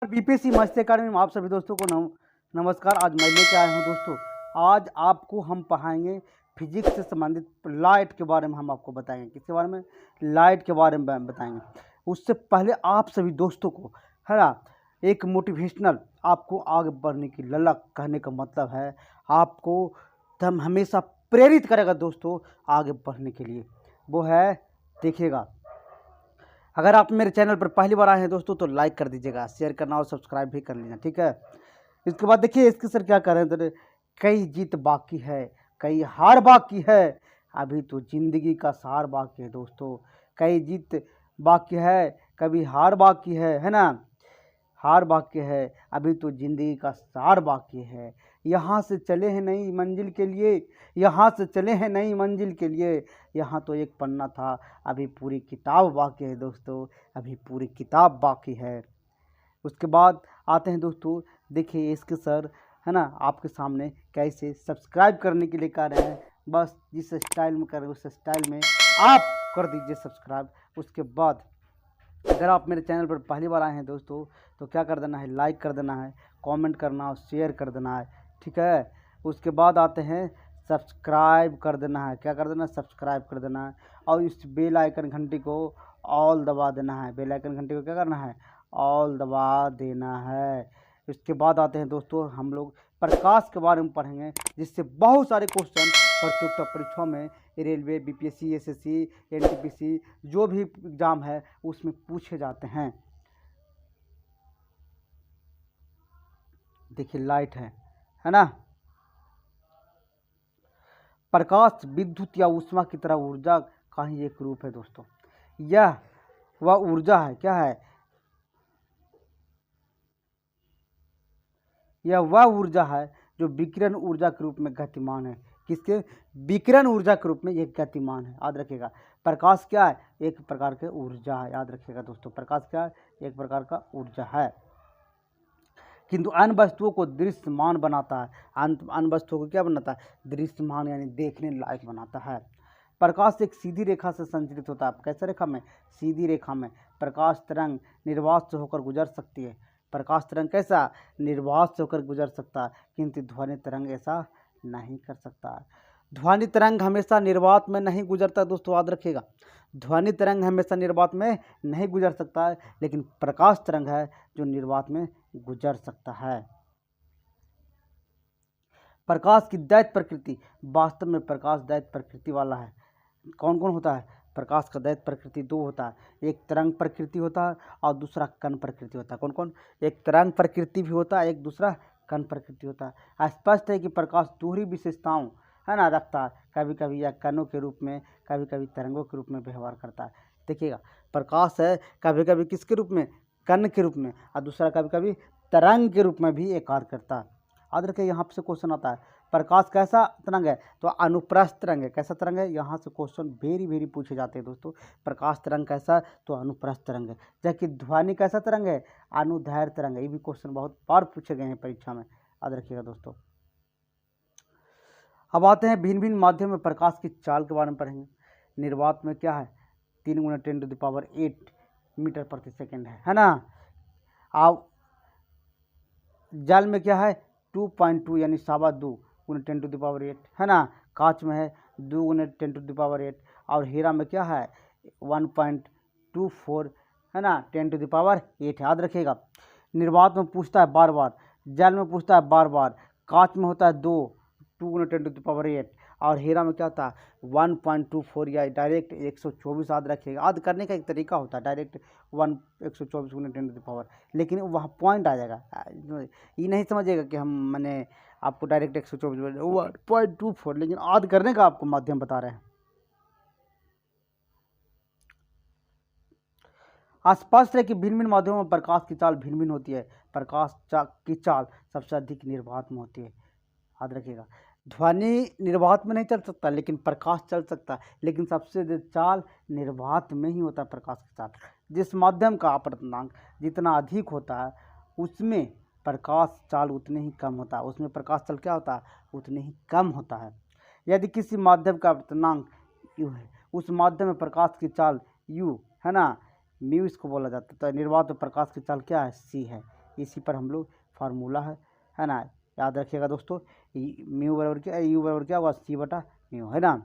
BPSC master अकादमी में आप सभी दोस्तों को नमस्कार। आज मैं लेके आया हूँ दोस्तों। आज आपको हम पढ़ाएंगे फिजिक्स से संबंधित लाइट के बारे में। हम आपको बताएंगे किसके बारे में, लाइट के बारे में बताएंगे। उससे पहले आप सभी दोस्तों को है ना एक मोटिवेशनल, आपको आगे बढ़ने की ललक, कहने का मतलब है आपको हम हमेशा प्रेरित करेगा दोस्तों आगे बढ़ने के लिए। वो है, देखिएगा, अगर आप मेरे चैनल पर पहली बार आए हैं दोस्तों तो लाइक कर दीजिएगा, शेयर करना और सब्सक्राइब भी कर लेना, ठीक है। इसके बाद देखिए इसके सर क्या कर रहे हैं, तो कई जीत बाकी है, कई हार बाकी है, अभी तो ज़िंदगी का सार बाकी है दोस्तों। कई जीत बाकी है, कभी हार बाकी है ना, हार बाकी है, अभी तो ज़िंदगी का सार बाकी है। यहाँ से चले हैं नई मंजिल के लिए, यहाँ से चले हैं नई मंजिल के लिए। यहाँ तो एक पन्ना था, अभी पूरी किताब बाकी है दोस्तों, अभी पूरी किताब बाकी है। उसके बाद आते हैं दोस्तों, देखिए इसके सर है ना आपके सामने कैसे सब्सक्राइब करने के लिए कह रहे हैं। बस जिस स्टाइल में कर रहे उस स्टाइल में आप कर दीजिए सब्सक्राइब। उसके बाद अगर आप मेरे चैनल पर पहली बार आए हैं दोस्तों तो क्या कर देना है, लाइक कर देना है, कमेंट करना और शेयर कर देना है, ठीक है। उसके बाद आते हैं सब्सक्राइब कर देना है, क्या कर देना है, सब्सक्राइब कर देना है। और इस बेल आइकन घंटी को ऑल दबा देना है, बेल आइकन घंटी को क्या करना है, ऑल दबा देना है। इसके बाद आते हैं दोस्तों, हम लोग प्रकाश के बारे में पढ़ेंगे, जिससे बहुत सारे क्वेश्चन प्रतियोगिता परीक्षाओं में, रेलवे, बीपीएससी, एसएससी, एनटीपीसी, जो भी एग्ज़ाम है उसमें पूछे जाते हैं। देखिए लाइट है ना, प्रकाश विद्युत या ऊष्मा की तरह ऊर्जा का ही एक रूप है दोस्तों। यह वह ऊर्जा है, क्या है, यह वह ऊर्जा है जो विकिरण ऊर्जा के रूप में गतिमान है। किसके, विकिरण ऊर्जा के रूप में यह गतिमान है, याद रखिएगा। प्रकाश क्या है, एक प्रकार के ऊर्जा है, याद रखिएगा दोस्तों। प्रकाश क्या है, एक प्रकार का ऊर्जा है, किंतु अन्य वस्तुओं को दृश्यमान बनाता है। अन्य वस्तुओं को क्या बनाता है, दृश्यमान, यानी देखने लायक बनाता है। प्रकाश एक सीधी रेखा से संचरित होता है। कैसे रेखा में, सीधी रेखा में। प्रकाश तरंग निर्वात से होकर गुजर सकती है। प्रकाश तरंग कैसा, निर्वात से होकर गुजर सकता है, किंतु ध्वनि तरंग ऐसा नहीं कर सकता है। ध्वनि तरंग हमेशा निर्वात में नहीं गुजरता दोस्तों, याद रखिएगा। ध्वनि तरंग हमेशा निर्वात में नहीं गुजर सकता है, लेकिन प्रकाश तरंग है जो निर्वात में गुजर सकता है। प्रकाश की दैत्य प्रकृति, वास्तव में प्रकाश दैत्य प्रकृति वाला है। कौन कौन होता है, प्रकाश का दैत्य प्रकृति दो होता है, एक तरंग प्रकृति होता है और दूसरा कण प्रकृति होता है। कौन कौन, एक तरंग प्रकृति भी होता है, एक दूसरा कण प्रकृति होता है। स्पष्ट है कि प्रकाश दोहरी विशेषताओं है ना रखता है, कभी कभी यह कणों के रूप में, कभी कभी तरंगों के रूप में व्यवहार करता है। देखिएगा, प्रकाश है कभी कभी किसके रूप में, कण के रूप में, और दूसरा कभी कभी तरंग के रूप में भी एक कार्य करता है। याद रखिए, यहाँ से क्वेश्चन आता है प्रकाश कैसा तरंग है, तो अनुप्रस्थ तरंग है। कैसा तरंग है, यहाँ से क्वेश्चन वेरी पूछे जाते हैं दोस्तों। प्रकाश तरंग कैसा, तो अनुप्रस्थ तरंग है। जबकि ध्वनि कैसा तरंग है, अनुदैर्घ्य तरंग है। ये भी क्वेश्चन बहुत बार पूछे गए हैं परीक्षा में, याद रखिएगा दोस्तों। अब आते हैं भिन्न भिन्न माध्यम में प्रकाश की चाल के बारे में पढ़ेंगे। निर्वात में क्या है, 3 × 10⁸ मीटर प्रति सेकेंड है ना। अब जल में क्या है, 2.2 यानी 2.25 × 10⁸ है ना। कांच में है 2 × 10⁸, और हीरा में क्या है 1.24 है ना 10⁸, याद रखिएगा। निर्वात में पूछता है बार बार, जल में पूछता है बार बार, कांच में होता है 2 × 10⁸, और हीरा में क्या होता है 1.24 या डायरेक्ट 124, याद रखिएगा। याद करने का एक तरीका होता है, डायरेक्ट 124 × 10⁸, लेकिन वहाँ पॉइंट आ जाएगा। ये नहीं समझिएगा कि हम मैंने आपको डायरेक्ट 124 1.24, लेकिन याद करने का आपको माध्यम बता रहे हैं। स्पष्ट है कि भिन्न भिन्न माध्यमों में प्रकाश की चाल भिन्न भिन्न होती है। प्रकाश की चाल सबसे अधिक निर्वात में होती है, याद रखिएगा। ध्वनि निर्वात में नहीं चल सकता, लेकिन प्रकाश चल सकता है, लेकिन सबसे ज्यादा चाल निर्वात में ही होता है प्रकाश की चाल। जिस माध्यम का अपवर्तनांक जितना अधिक होता है उसमें प्रकाश चाल उतने ही कम होता है, उसमें प्रकाश चाल क्या होता है, उतने ही कम होता है। यदि किसी माध्यम का अपवर्तनांक यू है, उस माध्यम में प्रकाश की चाल यू है ना, म्यू इसको बोला जाता है। तो निर्वात में प्रकाश की चाल क्या है, सी है। इसी पर हम लोग फार्मूला है ना, याद रखिएगा दोस्तों। म्यू बराबर क्या, यू बराबर क्या होगा, सी बटा म्यू, है ना।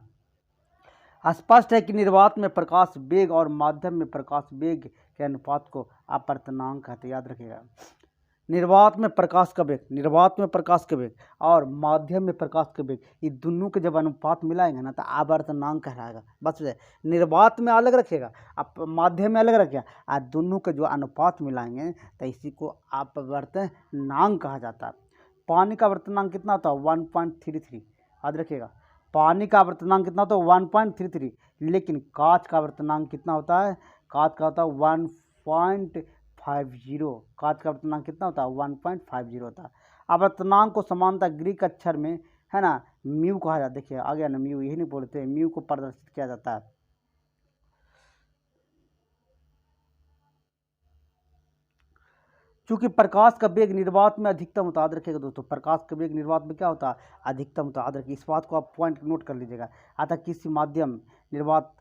स्पष्ट है कि निर्वात में प्रकाश वेग और माध्यम में प्रकाश वेग के अनुपात को अपवर्तनांक कहते हैं, याद रखिएगा। निर्वात में प्रकाश का वेग, निर्वात में प्रकाश का वेग और माध्यम में प्रकाश का वेग, ये दोनों के जब अनुपात मिलाएंगे ना तो आवर्तनांक कहलाएगा। बस निर्वात में अलग रखेगा, आप माध्यम में अलग रखेगा, और दोनों के जो अनुपात मिलाएंगे तो इसी को अपवर्तनांक कहा जाता है। पानी का आवर्तनांक कितना होता है, 1.33, याद रखिएगा। पानी का आवर्तनांक कितना होता है, 1.33, लेकिन कांच का आवर्तनांक कितना होता है, कांच का होता है 1.50। कांच का आवर्तनांक कितना होता है, 1.50 होता है। आवर्तनांक को समानता ग्रीक अक्षर में है ना म्यू कहा जाता है। देखिए आ गया ना म्यू, यही नहीं बोलते, म्यू को प्रदर्शित किया जाता है। चूंकि प्रकाश का वेग निर्वात में अधिकतम होता है, याद रखिएगा दोस्तों, प्रकाश का वेग निर्वात में क्या होता है, अधिकतम होता है, याद रखिए, इस बात को आप पॉइंट नोट कर लीजिएगा। अतः किसी माध्यम निर्वात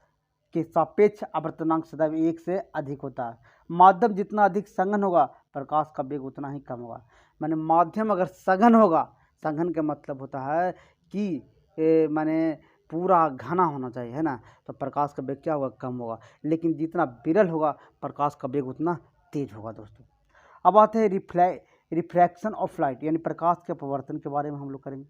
के सापेक्ष आवर्तनांक सदैव 1 से अधिक होता है। माध्यम जितना अधिक सघन होगा प्रकाश का वेग उतना ही कम होगा। माने माध्यम अगर सघन होगा, सघन का मतलब होता है कि माने पूरा घना होना चाहिए, है ना, तो प्रकाश का वेग क्या होगा, कम होगा। लेकिन जितना विरल होगा प्रकाश का वेग उतना तेज होगा दोस्तों। अब आते हैं रिफ्रैक्शन ऑफ लाइट, यानी प्रकाश के अपवर्तन के बारे में हम लोग करेंगे।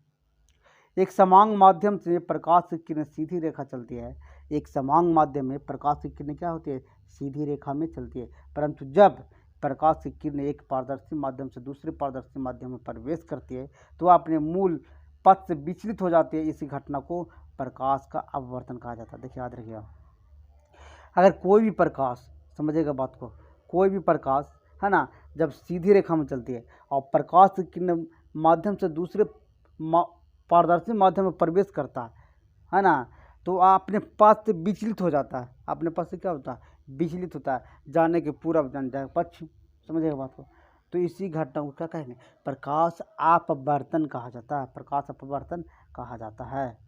एक समान माध्यम से प्रकाश की किरण सीधी रेखा चलती है। एक समान माध्यम में प्रकाश की किरण क्या होती है, सीधी रेखा में चलती है। परंतु जब प्रकाश की किरण एक पारदर्शी माध्यम से दूसरे पारदर्शी माध्यम में प्रवेश करती है तो वह अपने मूल पथ से विचलित हो जाती है। इसी घटना को प्रकाश का अपवर्तन कहा जाता है। देखिए याद रखिएगा, अगर कोई भी प्रकाश, समझिएगा बात को, कोई भी प्रकाश है ना जब सीधी रेखा में चलती है और प्रकाश की किरण माध्यम से दूसरे पारदर्शी माध्यम में प्रवेश करता है ना, तो अपने पथ से विचलित हो जाता है। अपने पथ से क्या होता है, विचलित होता है, जाने के पूर्व जाने जाए पश्चिम, समझिएगा बात को। तो इसी घटना को क्या कहेंगे, प्रकाश अपवर्तन कहा जाता है। प्रकाश अपवर्तन कहा जाता है।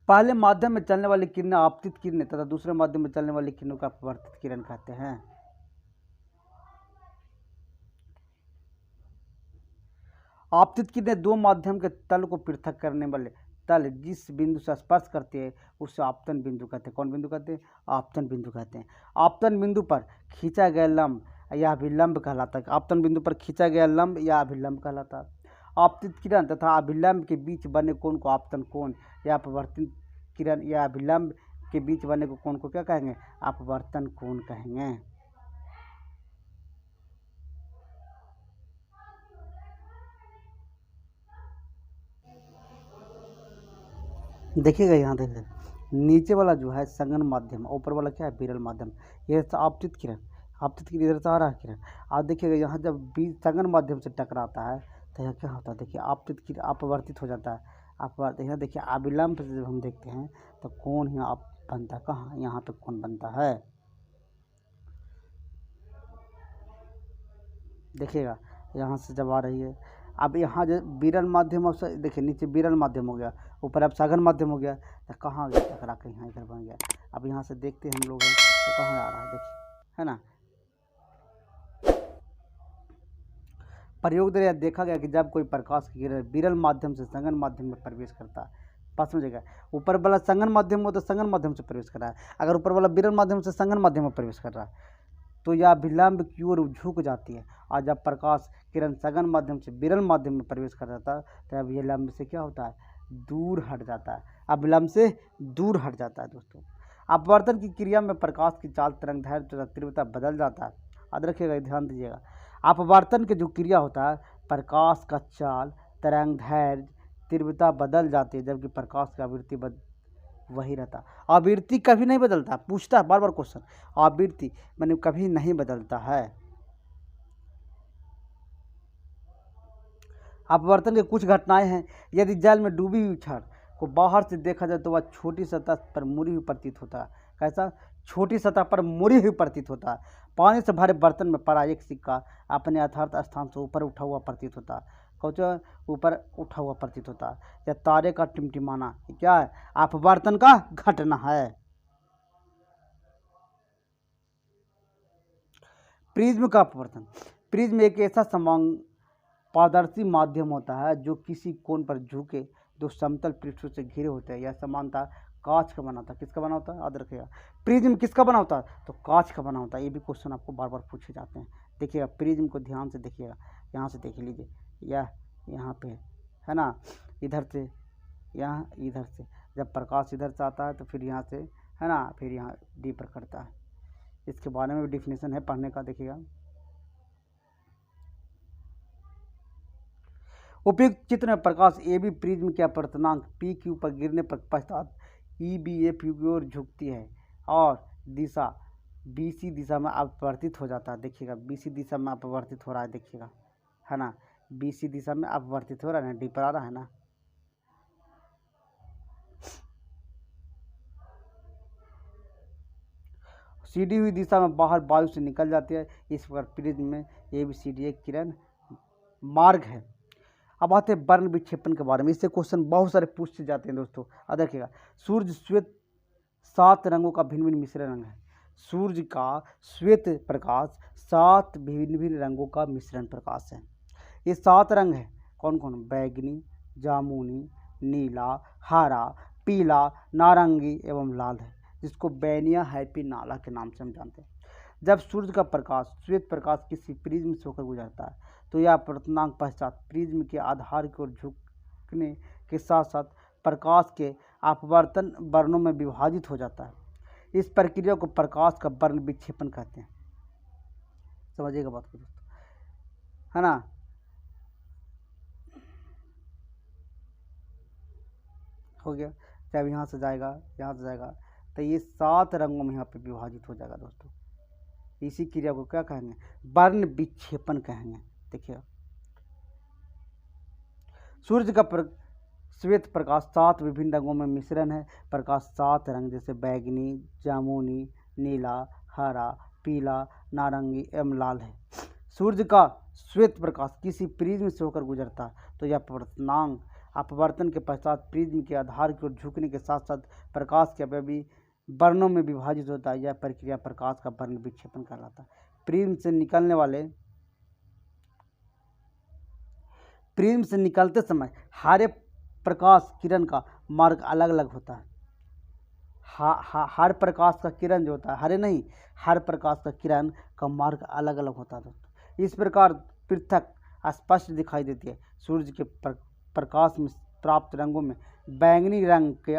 पहले माध्यम में चलने वाली किरणें आपतित किरणें तथा दूसरे माध्यम में चलने वाली किरणों का अपवर्तित किरण कहते हैं। आपतित किरणें दो माध्यम के तल को पृथक करने वाले तल जिस बिंदु से स्पर्श करते हैं उसे आपतन बिंदु कहते हैं। कौन बिंदु कहते हैं, आपतन बिंदु कहते हैं। आपतन बिंदु पर खींचा गया लंब या अभिलंब कहलाता है। आपतन बिंदु पर खींचा गया लंब या अभिलंब कहलाता है। आपतित किरण तथा अभिलंब के बीच बने कोण को आपतन कोण या अपवर्तित किरण या अभिलंब के बीच बने को कोण को क्या कहेंगे, अपवर्तन कोण कहेंगे। देखिएगा यहाँ देखिए, नीचे वाला जो है सघन माध्यम, ऊपर वाला क्या है, विरल माध्यम। ये आपतित किरण, आपतित किरण इधर से आ रहा है किरण। आप देखिएगा यहाँ जब सघन माध्यम से टकराता है तो यहाँ क्या होता है, देखिए आपतित किरण अपवर्तित हो जाता है। अपवर्तित, यहाँ देखिए अभिलंब से जब हम देखते हैं तो कोण यहाँ आप बनता है, कहाँ, यहाँ पे कोण बनता है। देखिएगा यहाँ से जब आ रही है, अब यहाँ जो विरल माध्यम, अब देखिए नीचे विरल माध्यम हो गया, ऊपर अब सघन माध्यम हो गया, तो कहाँ गया टकरा के, यहाँ इधर बन गया। अब यहाँ से देखते हैं हम लोग हैं तो कहाँ आ रहा है, देखिए, है ना। प्रयोग द्वारा देखा गया कि जब कोई प्रकाश की किरण विरल माध्यम से सघन माध्यम में प्रवेश करता है, बात समझेगा, ऊपर वाला सघन माध्यम हो तो सघन माध्यम से प्रवेश कर रहा है, अगर ऊपर वाला विरल माध्यम से सघन माध्यम में प्रवेश कर रहा है तो यह विलंब की ओर झुक जाती है। और जब प्रकाश किरण सघन माध्यम से विरल माध्यम में प्रवेश कर जाता है तो अब विलंब से क्या होता है, दूर हट जाता है। अब विलंब से दूर हट जाता है दोस्तों। अपवर्तन की क्रिया में प्रकाश की चाल, तरंग दैर्घ्य तथा तीव्रता बदल जाता है। याद रखिएगा, ध्यान दीजिएगा, अपवर्तन की जो क्रिया होता है, प्रकाश का चाल, तरंग दैर्घ्य, तीव्रता बदल जाती है, जबकि प्रकाश की आवृत्ति वही रहता। आवृत्ति कभी नहीं बदलता, पूछता है बार बार क्वेश्चन, आवृत्ति मैंने कभी नहीं बदलता है। अपवर्तन की कुछ घटनाएं हैं। यदि जल में डूबी हुई छड़ को बाहर से देखा जाए तो वह छोटी सतह पर मुड़ी हुई प्रतीत होता है। कैसा, छोटी सतह पर मुड़ी हुई प्रतीत होता है। पानी से भरे बर्तन में पड़ा एक सिक्का अपने यथार्थ स्थान से ऊपर उठा हुआ प्रतीत होता है। कुछ ऊपर उठा हुआ प्रतीत होता है। या तारे का टिमटिमाना क्या है, अपवर्तन का घटना है। प्रिज्म का अपवर्तन। प्रिज्म एक ऐसा समान पारदर्शी माध्यम होता है जो किसी कोण पर झुके दो समतल पृष्ठों से घिरे होते हैं। यह समानता कांच का बना होता है। किसका बना होता है? याद रखिएगा। प्रिज्म किसका बना होता है? तो कांच का बना होता है। ये भी क्वेश्चन आपको बार बार पूछे जाते हैं। देखिएगा प्रिज्म को ध्यान से देखिएगा, यहाँ से देख लीजिए, यह यहाँ पे है ना, इधर से यहाँ, इधर से जब प्रकाश इधर से आता है तो फिर यहाँ से है ना, फिर यहाँ डी पर करता है। इसके बारे में भी डिफिनेशन है पढ़ने का, देखिएगा। उपयुक्त चित्र में प्रकाश ए बी प्रिज्म के अपवर्तनांक पी क्यू पर गिरने पर पश्चात ई बी एफ की ओर झुकती है और दिशा बी सी दिशा में अपवर्तित हो जाता है। देखिएगा बी सी दिशा में अपवर्तित हो रहा है, देखिएगा है ना, बी सी दिशा में अपवर्तित हो रहा है ना, डी पर आ रहा है ना। सीधी हुई दिशा में बाहर वायु से निकल जाती है। इस प्रकार प्रिज्म में ए बी सी डी एक किरण मार्ग है। अब आते हैं वर्ण विक्षेपण के बारे में। इससे क्वेश्चन बहुत सारे पूछे जाते हैं दोस्तों। अब देखिएगा, सूर्य श्वेत 7 रंगों का भिन्न भिन्न मिश्र रंग है। सूर्य का श्वेत प्रकाश 7 भिन्न भिन्न रंगों का मिश्रण प्रकाश है। ये 7 रंग है, कौन कौन? बैगनी, जामुनी, नीला, हरा, पीला, नारंगी एवं लाल है, जिसको बैनिया हैप्पी नाला के नाम से हम जानते हैं। जब सूर्य का प्रकाश श्वेत प्रकाश किसी प्रिज्म से होकर गुजरता है तो यह अपवर्तनांक पश्चात प्रिज्म के आधार की ओर झुकने के साथ साथ प्रकाश के अपवर्तन वर्णों में विभाजित हो जाता है। इस प्रक्रिया को प्रकाश का वर्ण विक्षेपण कहते हैं। समझिएगा बात को दोस्तों, है ना। हो गया। जब यहाँ से जाएगा, यहाँ से जाएगा, तो ये 7 रंगों में यहाँ पे विभाजित हो जाएगा दोस्तों। इसी क्रिया को क्या कहेंगे? वर्ण विक्षेपण कहेंगे। देखिए, सूर्य का श्वेत प्रकाश 7 विभिन्न रंगों में मिश्रण है। प्रकाश 7 रंग जैसे बैगनी, जामुनी, नीला, हरा, पीला, नारंगी एवं लाल है। सूर्य का श्वेत प्रकाश किसी प्रिज्म से होकर गुजरता है तो यह अपवर्तन के पश्चात प्रिज्म के आधार की ओर झुकने के साथ साथ प्रकाश के अवयवी वर्णों में विभाजित होता है। यह प्रक्रिया प्रकाश का वर्ण विक्षेपण कहलाता है। प्रिज्म से निकलते समय हरे प्रकाश किरण का मार्ग अलग अलग होता है। हर प्रकाश का किरण जो होता है, हरे नहीं, हर प्रकाश का किरण का मार्ग अलग अलग होता है दोस्तों। इस प्रकार पृथक स्पष्ट दिखाई देती है। सूर्य के प्रकाश में प्राप्त रंगों में बैंगनी रंग के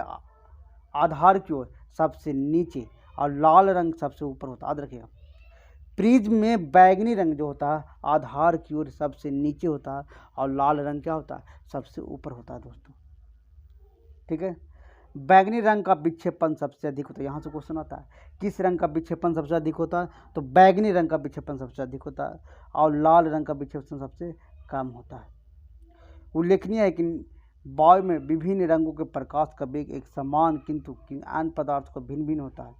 आधार की ओर सबसे नीचे और लाल रंग सबसे ऊपर होता है। याद रखिएगा, प्रिज्म में बैगनी रंग जो होता है आधार की ओर सबसे नीचे होता है और लाल रंग क्या होता है? सबसे ऊपर होता है दोस्तों। ठीक है। बैगनी रंग का विक्षेपण सबसे अधिक होता है। यहाँ से क्वेश्चन आता है, किस रंग का विक्षेपण सबसे अधिक होता है? तो बैगनी रंग का विक्षेपण सबसे अधिक होता है और लाल रंग का विक्षेपण सबसे कम होता है। उल्लेखनीय है कि वायु में विभिन्न रंगों के प्रकाश का वेग एक समान किंतु अन्य पदार्थ को भिन्न भिन्न होता है।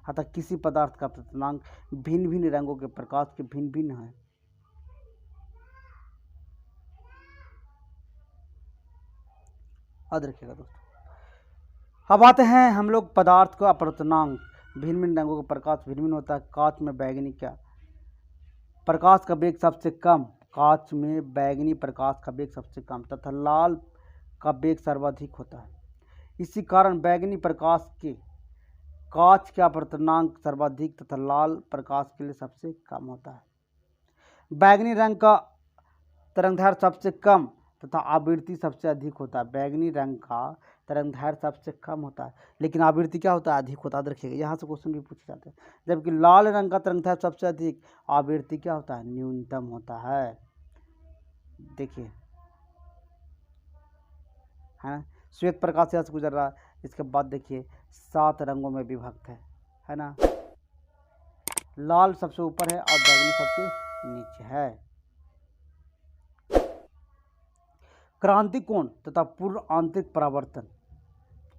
अतः किसी पदार्थ का अपवर्तनांक भिन्न भिन्न रंगों के प्रकाश के भिन्न भिन्न है। याद रखिएगा दोस्तों। अब आते हैं हम लोग पदार्थ को अपवर्तनांक। भिन्न भिन्न रंगों का प्रकाश भिन्न भिन्न होता है। कांच में बैगनी क्या प्रकाश का वेग सबसे कम, कांच में बैगनी प्रकाश का वेग सबसे कम तथा लाल का वेग सर्वाधिक होता है। इसी कारण बैगनी प्रकाश के कांच का अपवर्तनांक सर्वाधिक तथा लाल प्रकाश के लिए सबसे कम होता है। बैगनी रंग का तरंगदैर्घ्य सबसे कम तथा आवृत्ति सबसे अधिक होता है। बैगनी रंग का तरंगदैर्घ्य सबसे कम होता है लेकिन आवृत्ति क्या होता है? अधिक होता है। रखिएगा, यहाँ से क्वेश्चन भी पूछे जाते हैं। जबकि लाल रंग का तरंगदैर्घ्य सबसे अधिक, आवृत्ति क्या होता है? न्यूनतम होता है। देखिए, है श्वेत प्रकाश यहाँ से गुजर रहा है। इसके बाद देखिए 7 रंगों में विभक्त है ना। लाल सबसे ऊपर है और बैगनी सबसे नीचे है। क्रांति कोण तथा पूर्ण आंतरिक परावर्तन।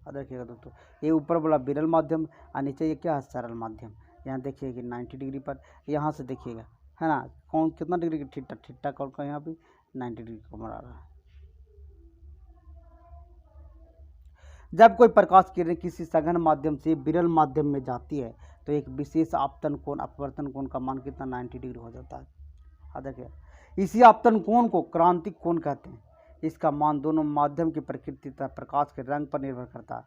देखिएगा दोस्तों, ये ऊपर वाला विरल माध्यम और नीचे ये क्या है? सरल माध्यम। यहाँ देखिए कि 90 डिग्री पर, यहाँ से देखिएगा है ना, कौन कितना डिग्री की ठिट्टा कौन का यहाँ पे 90 डिग्री को मरा रहा है। जब कोई प्रकाश किरण किसी सघन माध्यम से विरल माध्यम में जाती है तो तो एक विशेष आपतन कोण अपवर्तन कोण का मान कितना 90 डिग्री हो जाता है। हाँ देखिए, इसी आपतन कोण को क्रांतिक कोण कहते हैं। इसका मान दोनों माध्यम की प्रकृति तथा प्रकाश के रंग पर निर्भर करता है।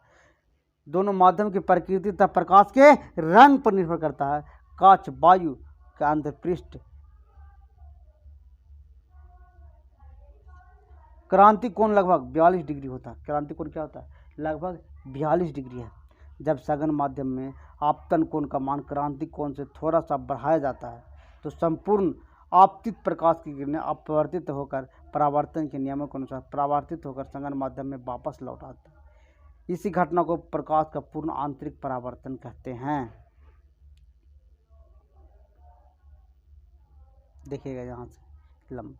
दोनों माध्यम की प्रकृति तथा प्रकाश के रंग पर निर्भर करता है। कांच वायु का अंतःपृष्ठ क्रांतिक कोण लगभग 42 डिग्री होता है। क्रांतिक कोण क्या होता है? लगभग 42 डिग्री है। जब सघन माध्यम में आपतन कोण का मान क्रांतिक कोण से थोड़ा सा बढ़ाया जाता है तो संपूर्ण आपतित प्रकाश की किरणें अपवर्तित होकर परावर्तन के नियमों के अनुसार परावर्तित होकर सघन माध्यम में वापस लौट आते हैं। इसी घटना को प्रकाश का पूर्ण आंतरिक परावर्तन कहते हैं। देखिएगा यहाँ से लंब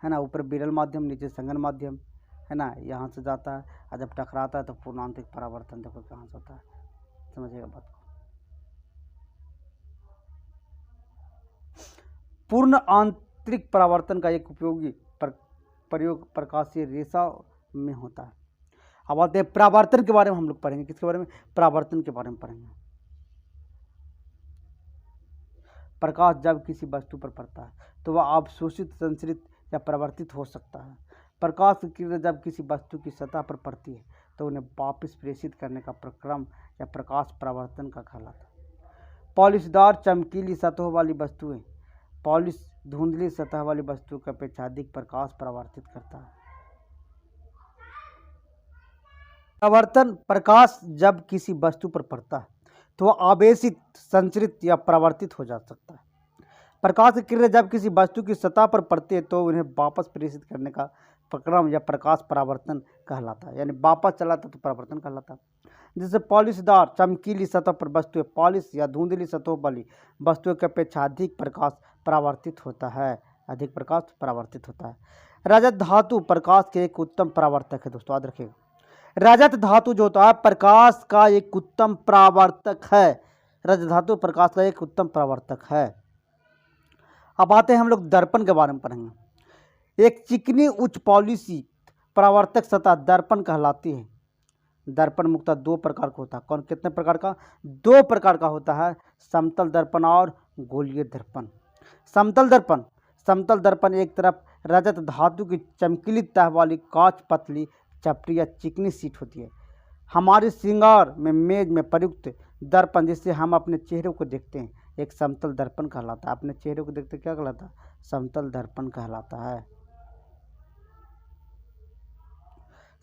है ना, ऊपर विरल माध्यम, नीचे संघन माध्यम है ना, यहाँ से जाता है और जब टकराता है तो पूर्ण आंतरिक परावर्तन देखो कहाँ से होता है। समझिएगा बात को। पूर्ण आंतरिक परावर्तन का एक उपयोगी प्रयोग प्रकाशीय रेशा में होता है। अब आते हैं परावर्तन के बारे में हम लोग पढ़ेंगे। किसके बारे में? परावर्तन के बारे में पढ़ेंगे। प्रकाश जब किसी वस्तु पर पड़ता है तो वह अवशोषित, संचरित या परावर्तित हो सकता है। प्रकाश की किरण जब किसी वस्तु की सतह पर पड़ती है तो उन्हें वापस प्रेषित करने का प्रक्रम या प्रकाश परावर्तन का कहलाता है। पॉलिशदार चमकीली सतहों वाली वस्तुएं पॉलिश धुंधली सतह वाली वस्तु की अपेक्षा अधिक प्रकाश परावर्तित करता है। परावर्तन प्रकाश जब किसी वस्तु पर पड़ता है तो वह आवेशित, संचरित या परावर्तित हो जा सकता है। प्रकाश की किरणें जब किसी वस्तु की सतह पर पड़ती है तो उन्हें वापस प्रेषित करने का प्रक्रम या प्रकाश परावर्तन कहलाता है। यानी वापस चलाता तो परावर्तन कहलाता है। जैसे पॉलिशदार चमकीली सतह पर वस्तुएं पॉलिश या धुंधली सतहों वाली वस्तुओं की अपेक्षा अधिक प्रकाश परावर्तित होता है। अधिक प्रकाश परावर्तित होता है। रजत धातु प्रकाश के एक उत्तम परावर्तक है। दोस्तों याद रखिएगा, रजत धातु जो होता है प्रकाश का एक उत्तम परावर्तक है। रजत धातु प्रकाश का एक उत्तम परावर्तक है। अब आते हैं हम लोग दर्पण के बारे में पढ़ेंगे। एक चिकनी उच्च पॉलिशी परावर्तक सतह दर्पण कहलाती है। दर्पण मुख्यतः दो प्रकार का होता है। कौन? कितने प्रकार का? दो प्रकार का होता है, समतल दर्पण और गोलीय दर्पण। समतल दर्पण एक तरफ रजत धातु की चमकीली तह वाली कांच पतली चपटी या चिकनी सीट होती है। हमारे श्रृंगार में मेज में प्रयुक्त दर्पण जिससे हम अपने चेहरे को देखते हैं एक समतल दर्पण कहलाता है। अपने चेहरे को देखते क्या कहलाता है? समतल दर्पण कहलाता है।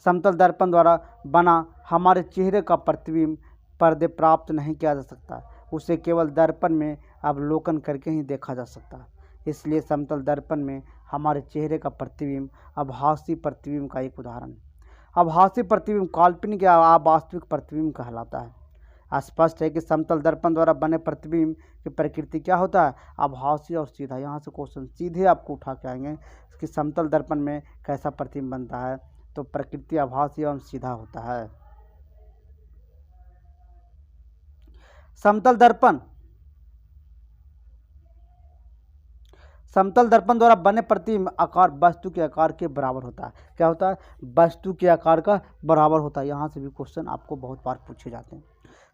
समतल दर्पण द्वारा बना हमारे चेहरे का प्रतिबिंब पर्दे प्राप्त नहीं किया जा सकता, उसे केवल दर्पण में अवलोकन करके ही देखा जा सकता है। इसलिए समतल दर्पण में हमारे चेहरे का प्रतिबिंब आभासी प्रतिबिंब का एक उदाहरण है। आभासी प्रतिबिंब काल्पनिक या अवास्तविक प्रतिबिंब कहलाता है। स्पष्ट है कि समतल दर्पण द्वारा बने प्रतिबिंब की प्रकृति क्या होता है? आभासी और सीधा। यहाँ से क्वेश्चन सीधे आपको उठा के आएंगे कि समतल दर्पण में कैसा प्रतिबिंब बनता है, तो प्रकृति आभासी एवं सीधा होता है। समतल दर्पण द्वारा बने प्रतिबिंब आकार वस्तु के आकार के बराबर होता है। क्या होता है? वस्तु के आकार का बराबर होता है। यहाँ से भी क्वेश्चन आपको बहुत बार पूछे जाते हैं।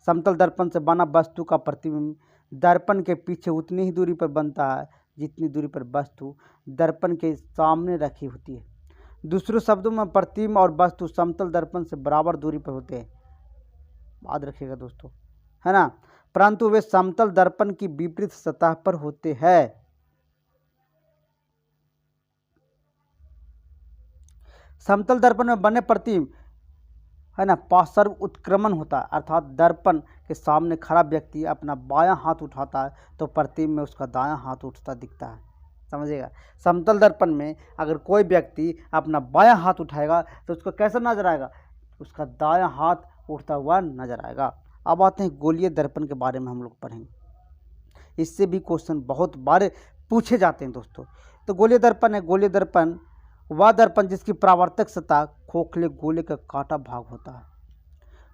समतल दर्पण से बना वस्तु का प्रतिबिंब दर्पण के पीछे उतनी ही दूरी पर बनता है जितनी दूरी पर वस्तु दर्पण के सामने रखी होती है। दूसरे शब्दों में प्रतिबिंब और वस्तु समतल दर्पण से बराबर दूरी पर होते हैं। याद रखिएगा दोस्तों, है ना, परंतु वे समतल दर्पण की विपरीत सतह पर होते हैं। समतल दर्पण में बने प्रतिबिंब है ना पार्श्व उत्क्रमण होता है, अर्थात दर्पण के सामने खड़ा व्यक्ति अपना बायां हाथ उठाता है तो प्रतिबिंब में उसका दायां हाथ उठता दिखता है। समझिएगा, समतल दर्पण में अगर कोई व्यक्ति अपना बायां हाथ उठाएगा तो उसको कैसा नजर आएगा? उसका दायां हाथ उठता हुआ नजर आएगा। अब आते हैं गोलीय दर्पण के बारे में हम लोग पढ़ेंगे। इससे भी क्वेश्चन बहुत बार पूछे जाते हैं दोस्तों। तो गोलीय दर्पण है, गोलीय दर्पण वह दर्पण जिसकी परावर्तक सतह खोखले गोले का काटा भाग होता है।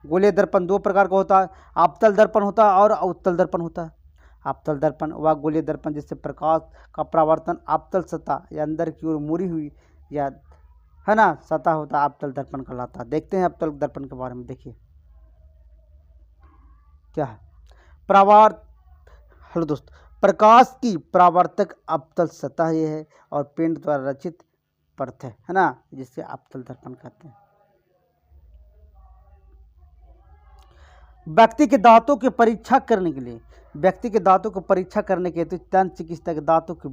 गोलीय दर्पण दो प्रकार का होता है, आपतल दर्पण होता है और अवतल दर्पण होता है। आपतल दर्पण वह गोलीय दर्पण जिससे प्रकाश का परावर्तन आपतल सतह या अंदर की ओर मुड़ी हुई या है ना सतह होता है, आपतल दर्पण कहलाता है। देखते हैं अवतल दर्पण के बारे में। देखिए क्या है, हेलो दोस्तों, प्रकाश की परावर्तक अवतल सतह ये है और पेंट द्वारा रचित परत है ना, जिससे अवतल दर्पण कहते हैं। व्यक्ति के दांतों की परीक्षा करने के लिए, व्यक्ति के दांतों को परीक्षा करने के हेतु दंत चिकित्सक के दांतों की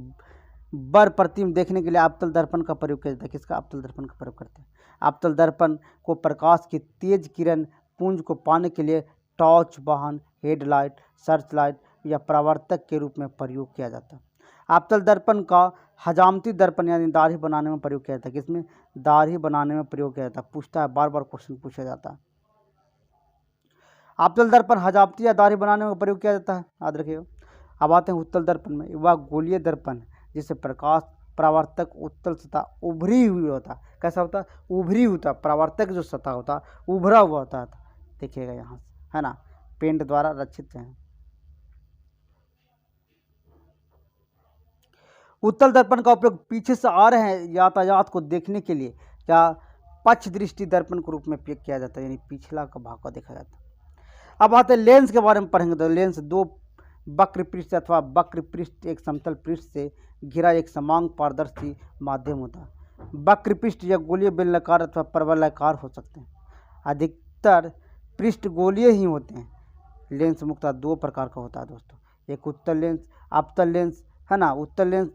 बर प्रतिम देखने के लिए अवतल दर्पण का प्रयोग किया जाता है। किसका? अवतल दर्पण का प्रयोग करते हैं। अवतल दर्पण को प्रकाश की तेज किरण पुंज को पाने के लिए टॉर्च वाहन, हेडलाइट, सर्च लाइट या परावर्तक के रूप में प्रयोग किया जाता है। अवतल दर्पण का हजामती दर्पण यानी दाढ़ी बनाने में प्रयोग किया जाता है। किसमें? दाढ़ी बनाने में प्रयोग किया जाता है। पूछता है, बार बार क्वेश्चन पूछा जाता है। अवतल दर्पण हजामती या दाढ़ी बनाने में प्रयोग किया जाता है, याद रखिएगा। अब आते हैं उत्तल दर्पण में। वह गोलीय दर्पण जिससे प्रकाश परावर्तक उत्तल सतह उभरी हुई होता है। कैसा होता है? उभरी होता है। परावर्तक जो सतह होता है उभरा हुआ होता है। देखिएगा यहाँ से, है ना, पेंट द्वारा रचित है। उत्तल दर्पण का उपयोग पीछे से आ रहे हैं यातायात को देखने के लिए या पक्ष दृष्टि दर्पण के रूप में उपयोग किया जाता है, यानी पिछला का भाग को देखा जाता है। अब आते हैं लेंस के बारे में पढ़ेंगे। तो लेंस दो वक्र पृष्ठ अथवा वक्र पृष्ठ एक समतल पृष्ठ से घिरा एक समान पारदर्शी माध्यम होता है। वक्र पृष्ठ या गोलीय, बेलनाकार अथवा परवलयाकार हो सकते हैं। अधिकतर पृष्ठ गोलीय ही होते हैं। लेंस मुख्यतः दो प्रकार का होता है दोस्तों, एक उत्तल लेंस, अवतल लेंस, है ना। उत्तल लेंस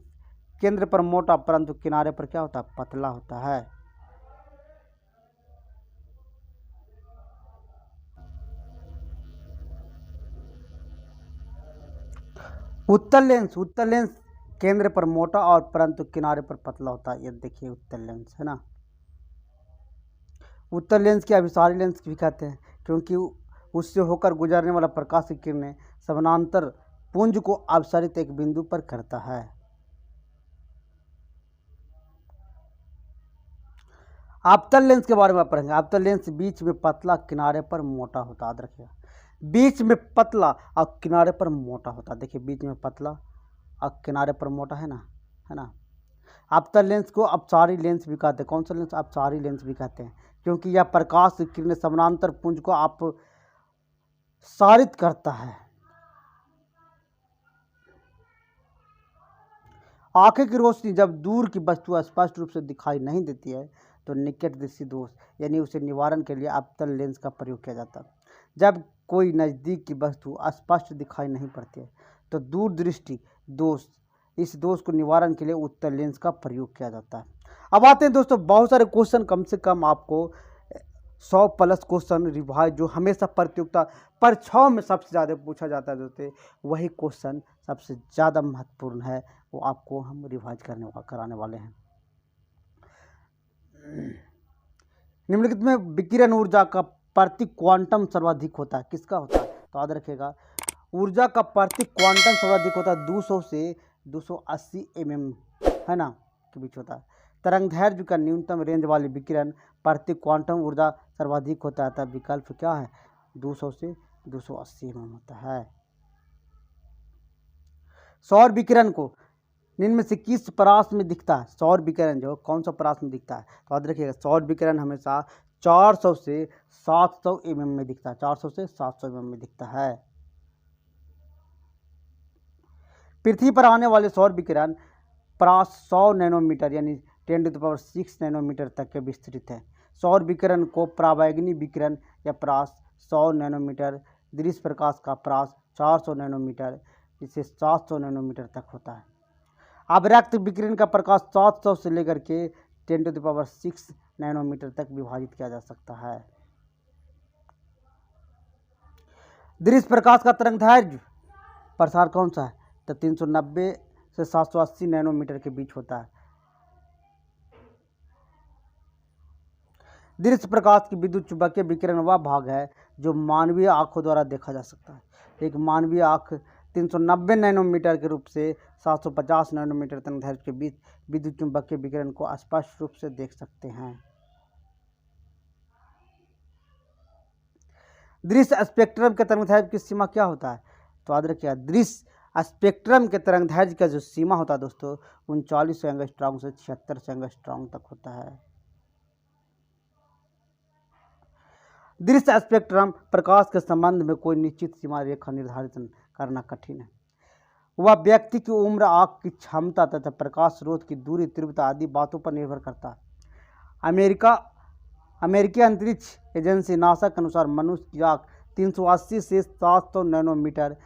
केंद्र पर मोटा परंतु किनारे पर क्या होता है? पतला होता है। उत्तल लेंस केंद्र पर मोटा और परंतु किनारे पर पतला होता है। ये देखिए उत्तल लेंस, है ना। उत्तल लेंस के अभिसारी लेंस भी कहते हैं, क्योंकि उससे होकर गुजरने वाला प्रकाश की किरणें समानांतर पुंज को अपसरित एक बिंदु पर करता है। अवतल लेंस के बारे में पढ़ेंगे। अवतल लेंस बीच में पतला, किनारे पर मोटा होता है। याद रखिएगा, बीच में पतला और किनारे पर मोटा होता है। देखिए, बीच में पतला और किनारे पर मोटा, है ना, है ना। अवतल लेंस को अपसारी लेंस भी कहते हैं। कौन सा लेंस? अपसारी लेंस भी कहते हैं, क्योंकि यह प्रकाश की किरणें समानांतर पुंज को अपसारित करता है। आंखें की रोशनी जब दूर की वस्तु स्पष्ट रूप से दिखाई नहीं देती है तो निकट दृष्टि दोष यानी उसे निवारण के लिए अवतल लेंस का प्रयोग किया जाता है। जब कोई नज़दीक की वस्तु स्पष्ट दिखाई नहीं पड़ती है तो दूर दृष्टि दोष, इस दोष को निवारण के लिए उत्तल लेंस का प्रयोग किया जाता है। अब आते हैं दोस्तों, बहुत सारे क्वेश्चन, कम से कम आपको 100+ क्वेश्चन रिवाइज जो हमेशा प्रतियोगिता परीक्षाओं में सबसे ज़्यादा पूछा जाता है दोस्तों, वही क्वेश्चन सबसे ज़्यादा महत्वपूर्ण है, वो आपको हम रिवाइज कराने वाले हैं। निम्नलिखित में विकिरण ऊर्जा का प्रति क्वांटम सर्वाधिक होता है। किसका होता है? तो याद रखिएगा, ऊर्जा का प्रति क्वांटम सर्वाधिक होता है 200 से 280 mm, है ना, के बीच होता है। तरंगदैर्घ्य का न्यूनतम रेंज वाली विकिरण प्रति क्वांटम ऊर्जा सर्वाधिक होता है। तब विकल्प क्या है? 200 से 280 mm होता है। सौर विकिरण को निम्न में से किस परास में दिखता है? सौर विकिरण जो कौन सा परास में दिखता है? तो याद रखिएगा, सौर विकिरण हमेशा 400 से 700 mm में दिखता है। 400 से 700 mm में दिखता है। पृथ्वी पर आने वाले सौर विकिरण परास 100 नैनोमीटर यानी 10⁶ नैनोमीटर तक के विस्तृत है। सौर विकिरण को परावैंगनी विकिरण या परास 100 नैनोमीटर, दृश्य प्रकाश का परास 400 नैनोमीटर जिससे 700 नैनोमीटर तक होता है। अवरक्त विकिरण का प्रकाश 700 से लेकर के 10⁶ नैनोमीटर तक विभाजित किया जा सकता है। दृश्य प्रकाश का तरंगदैर्घ्य प्रसार कौन सा है? तो 390 से 780 नैनोमीटर के बीच होता है। दृश्य प्रकाश की विद्युत चुंबकीय विकिरण वह भाग है जो मानवीय आंखों द्वारा देखा जा सकता है। एक मानवीय आंख 390 नैनोमीटर के रूप से 750 नैनोमीटर तरंगदैर्घ्य के बीच विद्युत चुंबकीय विकिरण को स्पष्ट रूप से देख सकते हैं। दृश्य स्पेक्ट्रम के तरंगदैर्घ्य की सीमा क्या होता है? तो याद रखिए, दृश्य स्पेक्ट्रम के तरंगदैर्घ्य का जो सीमा होता है दोस्तों 39 एंगस्ट्रॉम से 76 एंगस्ट्रॉम तक होता है। दृश्य स्पेक्ट्रम प्रकाश के संबंध में कोई निश्चित सीमा रेखा निर्धारित करना कठिन है। वह व्यक्ति की उम्र, आँख की क्षमता तथा प्रकाश स्रोत की दूरी, तीव्रता आदि बातों पर निर्भर करता है। अमेरिकी अंतरिक्ष एजेंसी नासा के अनुसार मनुष्य की आँख 380 से 700 नैनोमीटर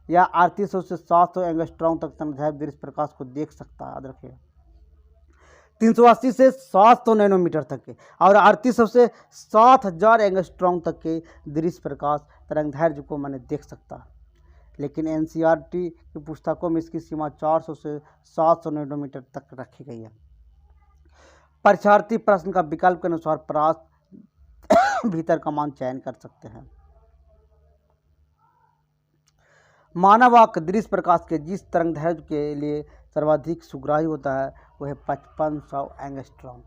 या 3800 से 700 एंगस्ट्रॉम तक तरंगदैर्घ्य दृश्य प्रकाश को देख सकता है। याद रखिएगा 380 से 700 नैनोमीटर तक के और 3800 से 7000 एंगस्ट्रॉम तक के दृश्य प्रकाश तरंगदैर्घ्य को मैंने देख सकता है। लेकिन एनसीईआरटी की पुस्तकों में इसकी सीमा 400 से 700 नैनोमीटर तक रखी गई है। परीक्षार्थी प्रश्न का विकल्प के अनुसार प्राप्त भीतर का मान चयन कर सकते हैं। मानव आँख दृश्य प्रकाश के जिस तरंगदैर्घ्य के लिए सर्वाधिक सुग्राही होता है वह 5500 एंगस्ट्रॉम।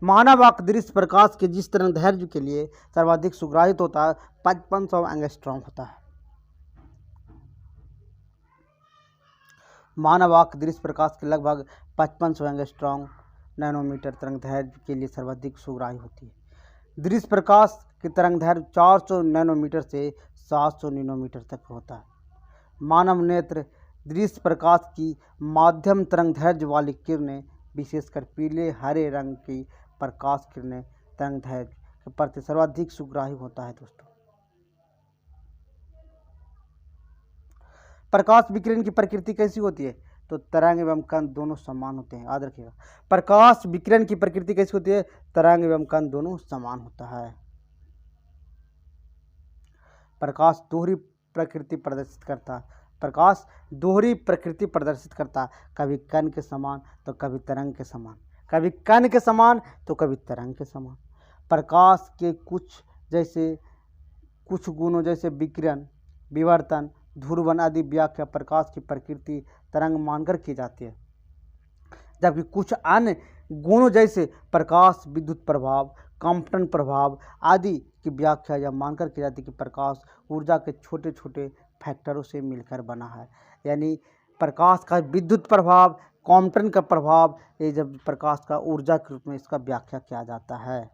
मानव आँख दृश्य प्रकाश के जिस तरंगदैर्घ्य के लिए सर्वाधिक सुग्राहित होता है 5500 एंगस्ट्रॉम होता है। मानव आँख दृश्य प्रकाश के लगभग 5500 एंगस्ट्रॉम नैनोमीटर तरंगदैर्घ्य के लिए सर्वाधिक सुग्राही होती है। दृश्य प्रकाश की तरंगदैर्घ्य 400 नैनोमीटर से 700 नैनोमीटर तक होता है। मानव नेत्र दृश्य प्रकाश की माध्यम तरंगदैर्घ्य वाली किरणें, विशेषकर पीले हरे रंग की प्रकाश किरणें तरंगदैर्घ्य के प्रति सर्वाधिक सुग्राही होता है। दोस्तों, प्रकाश विकिरण की प्रकृति कैसी होती है? तो तरंग एवं कण दोनों समान होते हैं। याद रखिएगा, प्रकाश विकिरण की प्रकृति कैसी होती है? तरंग एवं कण दोनों समान होता है। प्रकाश दोहरी प्रकृति प्रदर्शित करता है। प्रकाश दोहरी प्रकृति प्रदर्शित करता है, कभी कण के समान तो कभी तरंग के समान, कभी कण के समान तो कभी तरंग के समान। प्रकाश के कुछ गुणों जैसे विकिरण, विवर्तन, ध्रुवण आदि व्याख्या प्रकाश की प्रकृति तरंग मानकर की जाती है, जबकि कुछ अन्य गुणों जैसे प्रकाश विद्युत प्रभाव, कंपन प्रभाव आदि की व्याख्या यह मानकर की जाती है कि प्रकाश ऊर्जा के छोटे छोटे फैक्टरों से मिलकर बना है। यानी प्रकाश का विद्युत प्रभाव, कंपन का प्रभाव, ये जब प्रकाश का ऊर्जा के रूप में इसका व्याख्या किया जाता है।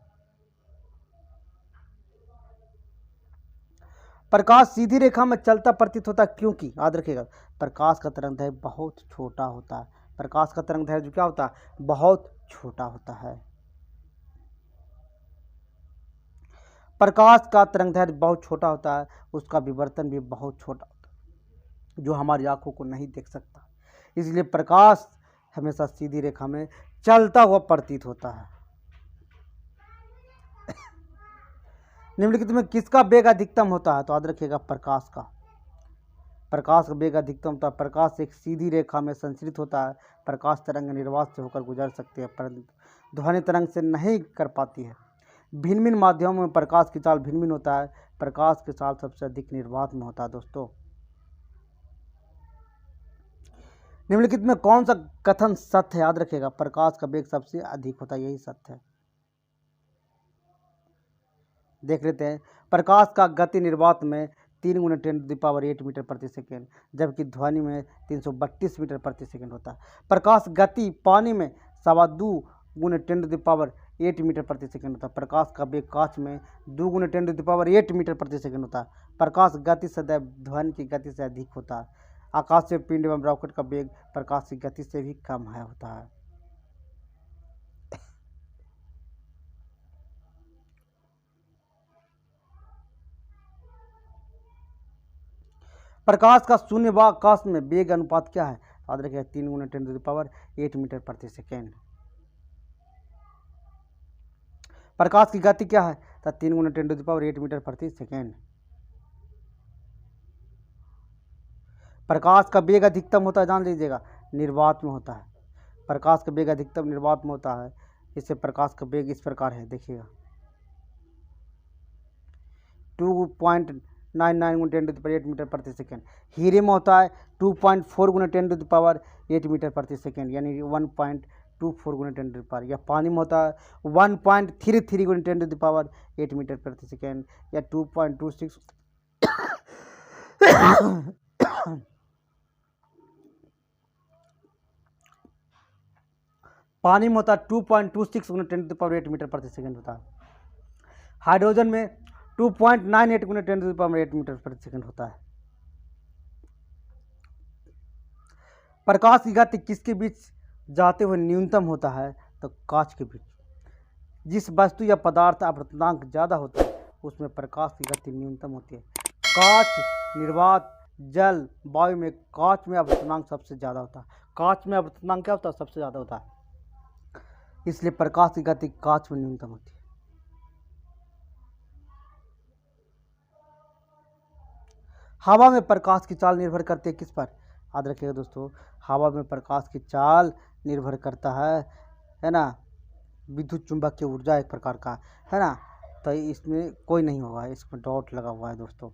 प्रकाश सीधी रेखा में चलता प्रतीत होता है क्योंकि, याद रखिएगा, प्रकाश का तरंगदैर्घ्य बहुत छोटा होता है। प्रकाश का तरंगदैर्घ्य क्या होता है? बहुत छोटा होता है। प्रकाश का तरंगदैर्घ्य बहुत छोटा होता है, उसका विवर्तन भी बहुत छोटा होता है, जो हमारी आंखों को नहीं देख सकता। इसलिए प्रकाश हमेशा सीधी रेखा में चलता हुआ प्रतीत होता है। निम्नलिखित में किसका वेग अधिकतम होता है? तो याद रखिएगा, प्रकाश का। प्रकाश का वेग अधिकतम होता है। प्रकाश एक सीधी रेखा में संचरित होता है। प्रकाश तरंग निर्वात से होकर गुजर सकती है, परंतु ध्वनि तरंग से नहीं कर पाती है। भिन्न भिन्न माध्यमों में प्रकाश की चाल भिन्न भिन्न होता है। प्रकाश की चाल सबसे अधिक निर्वात में होता है। दोस्तों, निम्नलिखित में कौन सा कथन सत्य है? याद रखिएगा, प्रकाश का वेग सबसे अधिक होता है, यही सत्य है। देख लेते हैं, प्रकाश का गति निर्वात में 3 × 10⁸ मीटर प्रति सेकेंड, जबकि ध्वनि में 332 मीटर प्रति सेकेंड होता है। प्रकाश गति पानी में 2.25 × 10⁸ मीटर प्रति सेकेंड होता है। प्रकाश का वेग कांच में 2 × 10⁸ मीटर प्रति सेकेंड होता है। प्रकाश गति सदैव ध्वनि की गति से अधिक होता है। आकाशीय पिंड एवं रॉकेट का वेग प्रकाश की गति से भी कम है होता है। प्रकाश का शून्यावकाश में वेग अनुपात क्या है? याद रखिए, 3 × 10⁸ मीटर प्रति सेकेंड। प्रकाश की गति क्या है? तो 3 × 10⁸ मीटर प्रति सेकेंड। प्रकाश का वेग अधिकतम होता है, जान लीजिएगा, निर्वात में होता है। प्रकाश का वेग अधिकतम निर्वात में होता है। इससे प्रकाश का वेग इस प्रकार है, देखिएगा, 2.99 × 10⁸ मीटर प्रति सेकेंड। हीरे में होता है 2.4 × 10⁸ मीटर प्रति सेकेंड, यानी 1.24 × 10⁸। या पानी में होता है 1.33 × 10⁸ मीटर प्रति सेकेंड, या 2.26 पानी में होता है 2.26 × 10⁸ मीटर प्रति सेकेंड होता है। हाइड्रोजन में 2.98 × 10⁸ मीटर प्रति सेकेंड होता है। प्रकाश की गति किसके बीच जाते हुए न्यूनतम होता है? तो कांच के बीच। जिस वस्तु या पदार्थ का अपवर्तनांक ज़्यादा होता है उसमें प्रकाश की गति न्यूनतम होती है। कांच, निर्वात, जल, वायु में कांच में अपवर्तनांक सबसे ज़्यादा होता है। कांच में अपवर्तनांक क्या होता है? सबसे ज़्यादा होता है, इसलिए प्रकाश की गति कांच में न्यूनतम होती है। हवा में प्रकाश की चाल निर्भर करती है किस पर? याद रखिएगा दोस्तों, हवा में प्रकाश की चाल निर्भर करता है ना, विद्युत चुंबकीय ऊर्जा एक प्रकार का, है ना। तो इसमें कोई नहीं होगा, इसमें डॉट लगा हुआ है दोस्तों।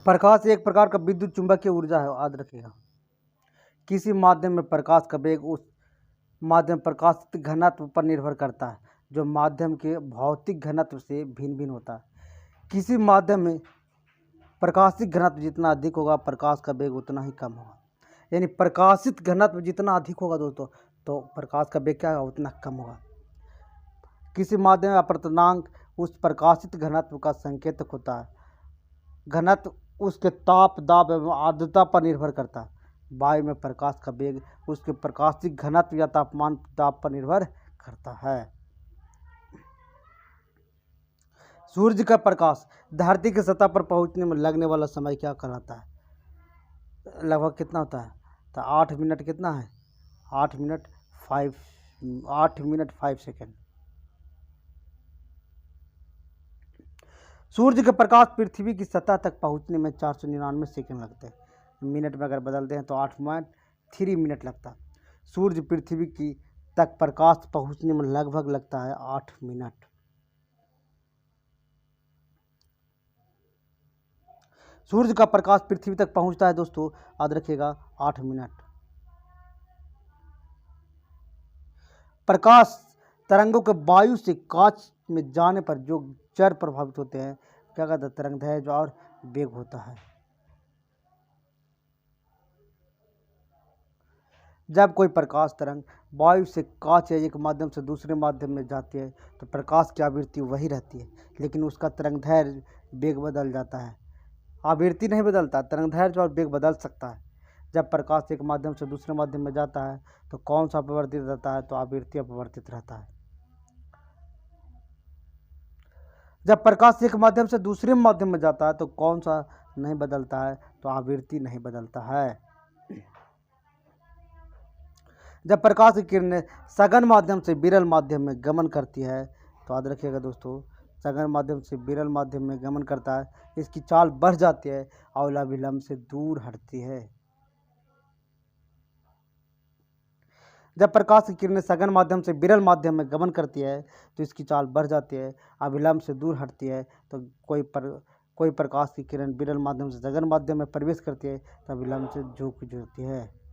प्रकाश एक प्रकार का विद्युत चुंबकीय ऊर्जा है, याद रखिएगा। किसी माध्यम में प्रकाश का वेग उस माध्यम प्रकाश घनत्व पर निर्भर करता है जो माध्यम के भौतिक घनत्व से भिन्न भिन्न होता है। किसी माध्यम में प्रकाशित घनत्व जितना अधिक होगा प्रकाश का वेग उतना ही कम होगा। यानी प्रकाशित घनत्व जितना अधिक होगा दोस्तों तो प्रकाश का वेग क्या होगा? उतना कम होगा। किसी माध्यम में अपवर्तनांक उस प्रकाशित घनत्व का संकेतक होता है। घनत्व उसके ताप, दाब एवं आर्द्रता पर निर्भर करता है। वायु में प्रकाश का वेग उसके प्रकाशित घनत्व या तापमान, दाब पर निर्भर करता है। सूर्य का प्रकाश धरती की सतह पर पहुंचने में लगने वाला समय क्या कहलाता है? लगभग कितना होता है? तो 8 मिनट कितना है? 8 मिनट 5 सेकेंड। सूर्य का प्रकाश पृथ्वी की सतह तक पहुंचने में 499 सेकेंड लगते हैं। मिनट में अगर बदलते हैं तो 8.3 मिनट लगता है। सूर्य पृथ्वी की तक प्रकाश पहुंचने में लगभग लगता है 8 मिनट। सूर्य का प्रकाश पृथ्वी तक पहुंचता है दोस्तों, याद रखिएगा, 8 मिनट। प्रकाश तरंगों के वायु से कांच में जाने पर जो चर प्रभावित होते हैं क्या कहते हैं? तरंगदैर्घ्य और वेग होता है। जब कोई प्रकाश तरंग वायु से कांच या एक माध्यम से दूसरे माध्यम में जाती है तो प्रकाश की आवृत्ति वही रहती है, लेकिन उसका तरंगदैर्घ्य वेग बदल जाता है। आवृत्ति नहीं बदलता, तरंगदैर्घ्य और वेग बदल सकता है। जब प्रकाश एक माध्यम से दूसरे माध्यम में जाता है तो कौन सा अपवर्तित रहता है? तो आवृत्ति अपवर्तित रहता है। जब प्रकाश एक माध्यम से दूसरे माध्यम में जाता है तो कौन सा नहीं बदलता है? तो आवृत्ति नहीं बदलता है। जब प्रकाश की किरणें सघन माध्यम से विरल माध्यम में गमन करती है तो याद रखिएगा दोस्तों, सघन माध्यम से विरल माध्यम में गमन करता है, इसकी चाल बढ़ जाती है और अविलंब से दूर हटती है। जब प्रकाश की किरणें सघन माध्यम से विरल माध्यम में गमन करती है तो इसकी चाल बढ़ जाती है, अविलंब से दूर हटती है। तो कोई प्रकाश की किरण विरल माध्यम से सघन माध्यम में प्रवेश करती है तो अविलंब से झुक जाती है।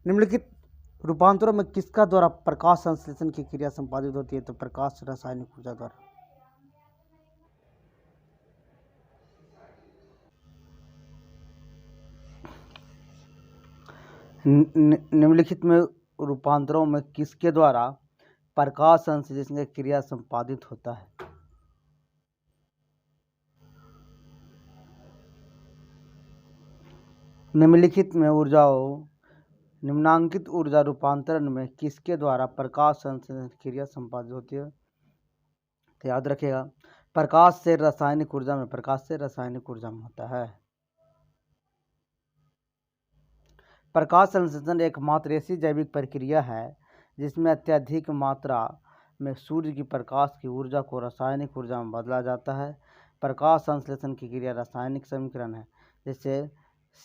निम्नलिखित रूपांतरों में किसका द्वारा प्रकाश संश्लेषण की क्रिया संपादित होती है? तो प्रकाश रासायनिक ऊर्जा द्वारा। निम्नलिखित में रूपांतरों में किसके द्वारा प्रकाश संश्लेषण की क्रिया संपादित होता है? निम्नलिखित में निम्नांकित ऊर्जा रूपांतरण में किसके द्वारा प्रकाश संश्लेषण की क्रिया संपादित होती है? तो याद रखिएगा, प्रकाश से रासायनिक ऊर्जा में होता है। प्रकाश संश्लेषण एकमात्र ऐसी जैविक प्रक्रिया है जिसमें अत्यधिक मात्रा में सूर्य की प्रकाश की ऊर्जा को रासायनिक ऊर्जा में बदला जाता है। प्रकाश संश्लेषण की क्रिया रासायनिक समीकरण है, जैसे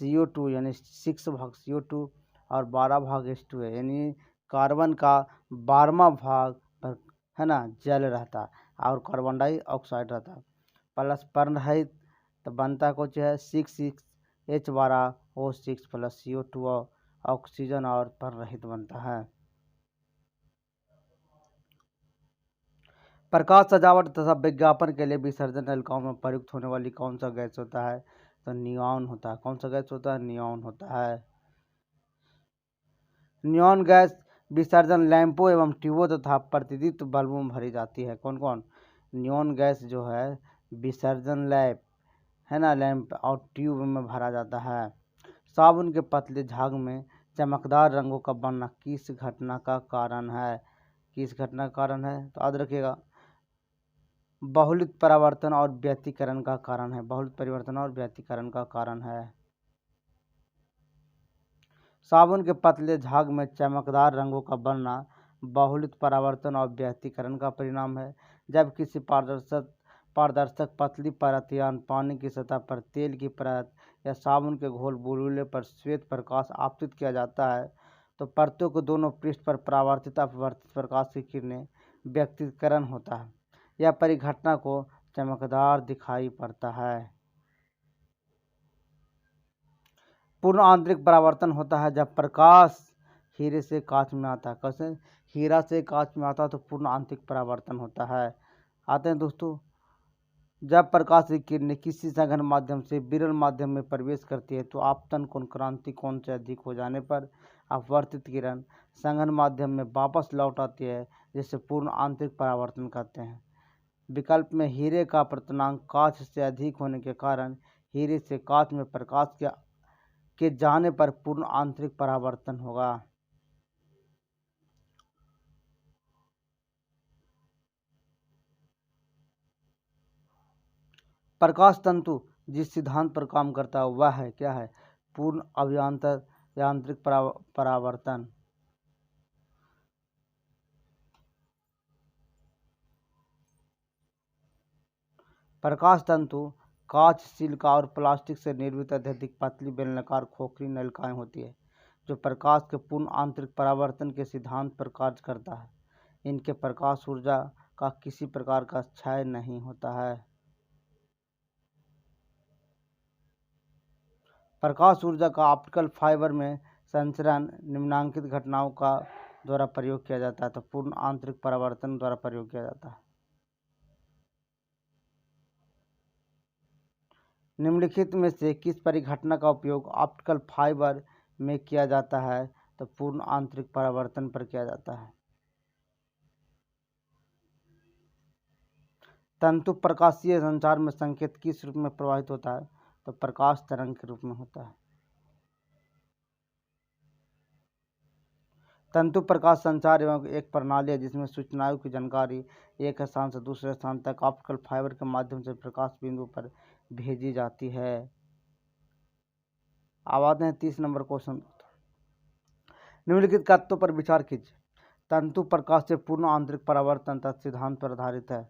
CO2 यानी 6 भाग CO2 और 12 भाग H2 है, यानी कार्बन का 12वां भाग पर, है ना, जल रहता है और कार्बन डाइऑक्साइड रहता है। प्लस पर्णरहित तो बनता कुछ है 6H12O6 प्लस CO2 और ऑक्सीजन और पर्णरहित बनता है। प्रकाश सजावट तथा विज्ञापन के लिए विसर्जन नलिकाओं में प्रयुक्त होने वाली कौन सा गैस होता है? तो नियॉन होता है। कौन सा गैस होता है? नियॉन होता है। नियॉन गैस विसर्जन लैंपों एवं ट्यूबों तथा प्रतिदीप्त बल्बों में भरी जाती है। कौन कौन? नियॉन गैस जो है विसर्जन लैंप है ना, लैंप और ट्यूब में भरा जाता है। साबुन के पतले झाग में चमकदार रंगों का बनना किस घटना का कारण है? किस घटना का कारण है? तो याद रखिएगा, बहुलित परावर्तन और व्यतिकरण का कारण है। बहुलित परिवर्तन और व्यतिकरण का कारण है। साबुन के पतले झाग में चमकदार रंगों का बनना बहुलित परावर्तन और व्यतिकरण का परिणाम है। जब किसी पारदर्शक पतली परत या पानी की सतह पर तेल की परत या साबुन के घोल बुलबुले पर श्वेत प्रकाश आपतित किया जाता है तो परतों के दोनों पृष्ठ पर परावर्तित अपवर्तित प्रकाश की किरणें व्यतिकरण होता है। यह परिघटना को चमकदार दिखाई पड़ता है। पूर्ण आंतरिक परावर्तन होता है जब प्रकाश हीरे से कांच में आता है। कैसे? हीरा से कांच में आता है तो पूर्ण आंतरिक परावर्तन होता है। आते हैं दोस्तों, जब प्रकाश की किरणें किसी सघन माध्यम से विरल माध्यम में प्रवेश करती है तो आपतन कोण क्रांति कोण से अधिक हो जाने पर अपवर्तित किरण सघन माध्यम में वापस लौट आती है, जिसे पूर्ण आंतरिक परावर्तन कहते हैं। विकल्प में हीरे का अपवर्तनांक कांच से अधिक होने के कारण हीरे से कांच में प्रकाश के जाने पर पूर्ण आंतरिक परावर्तन होगा। प्रकाश तंतु जिस सिद्धांत पर काम करता है वह है क्या है? पूर्ण अभ्यंतर यांत्रिक परावर्तन। प्रकाश तंतु कांच, सिलिका और प्लास्टिक से निर्मित अत्यधिक पतली बेलनाकार खोखली नलिकाएं होती है जो प्रकाश के पूर्ण आंतरिक परावर्तन के सिद्धांत पर कार्य करता है। इनके प्रकाश ऊर्जा का किसी प्रकार का क्षय नहीं होता है। प्रकाश ऊर्जा का ऑप्टिकल फाइबर में संचरण निम्नलिखित घटनाओं का द्वारा प्रयोग किया जाता है तो पूर्ण आंतरिक परावर्तन द्वारा प्रयोग किया जाता है। निम्नलिखित में से किस परिघटना का उपयोग ऑप्टिकल फाइबर में किया जाता है तो पूर्ण आंतरिक परावर्तन पर किया जाता है। तंतु प्रकाशीय संचार में संकेत किस रूप में प्रवाहित होता है तो प्रकाश तरंग के रूप में होता है। तंतु प्रकाश संचार एवं एक प्रणाली है जिसमें सूचनाओं की जानकारी एक स्थान से दूसरे स्थान तक ऑप्टिकल फाइबर के माध्यम से प्रकाश बिंदु पर भेजी जाती है। अब आते हैं 30 नंबर क्वेश्चन। निम्नलिखित तत्वों पर विचार कीजिए। तंतु प्रकाश से पूर्ण आंतरिक परावर्तन तथा सिद्धांत पर आधारित है।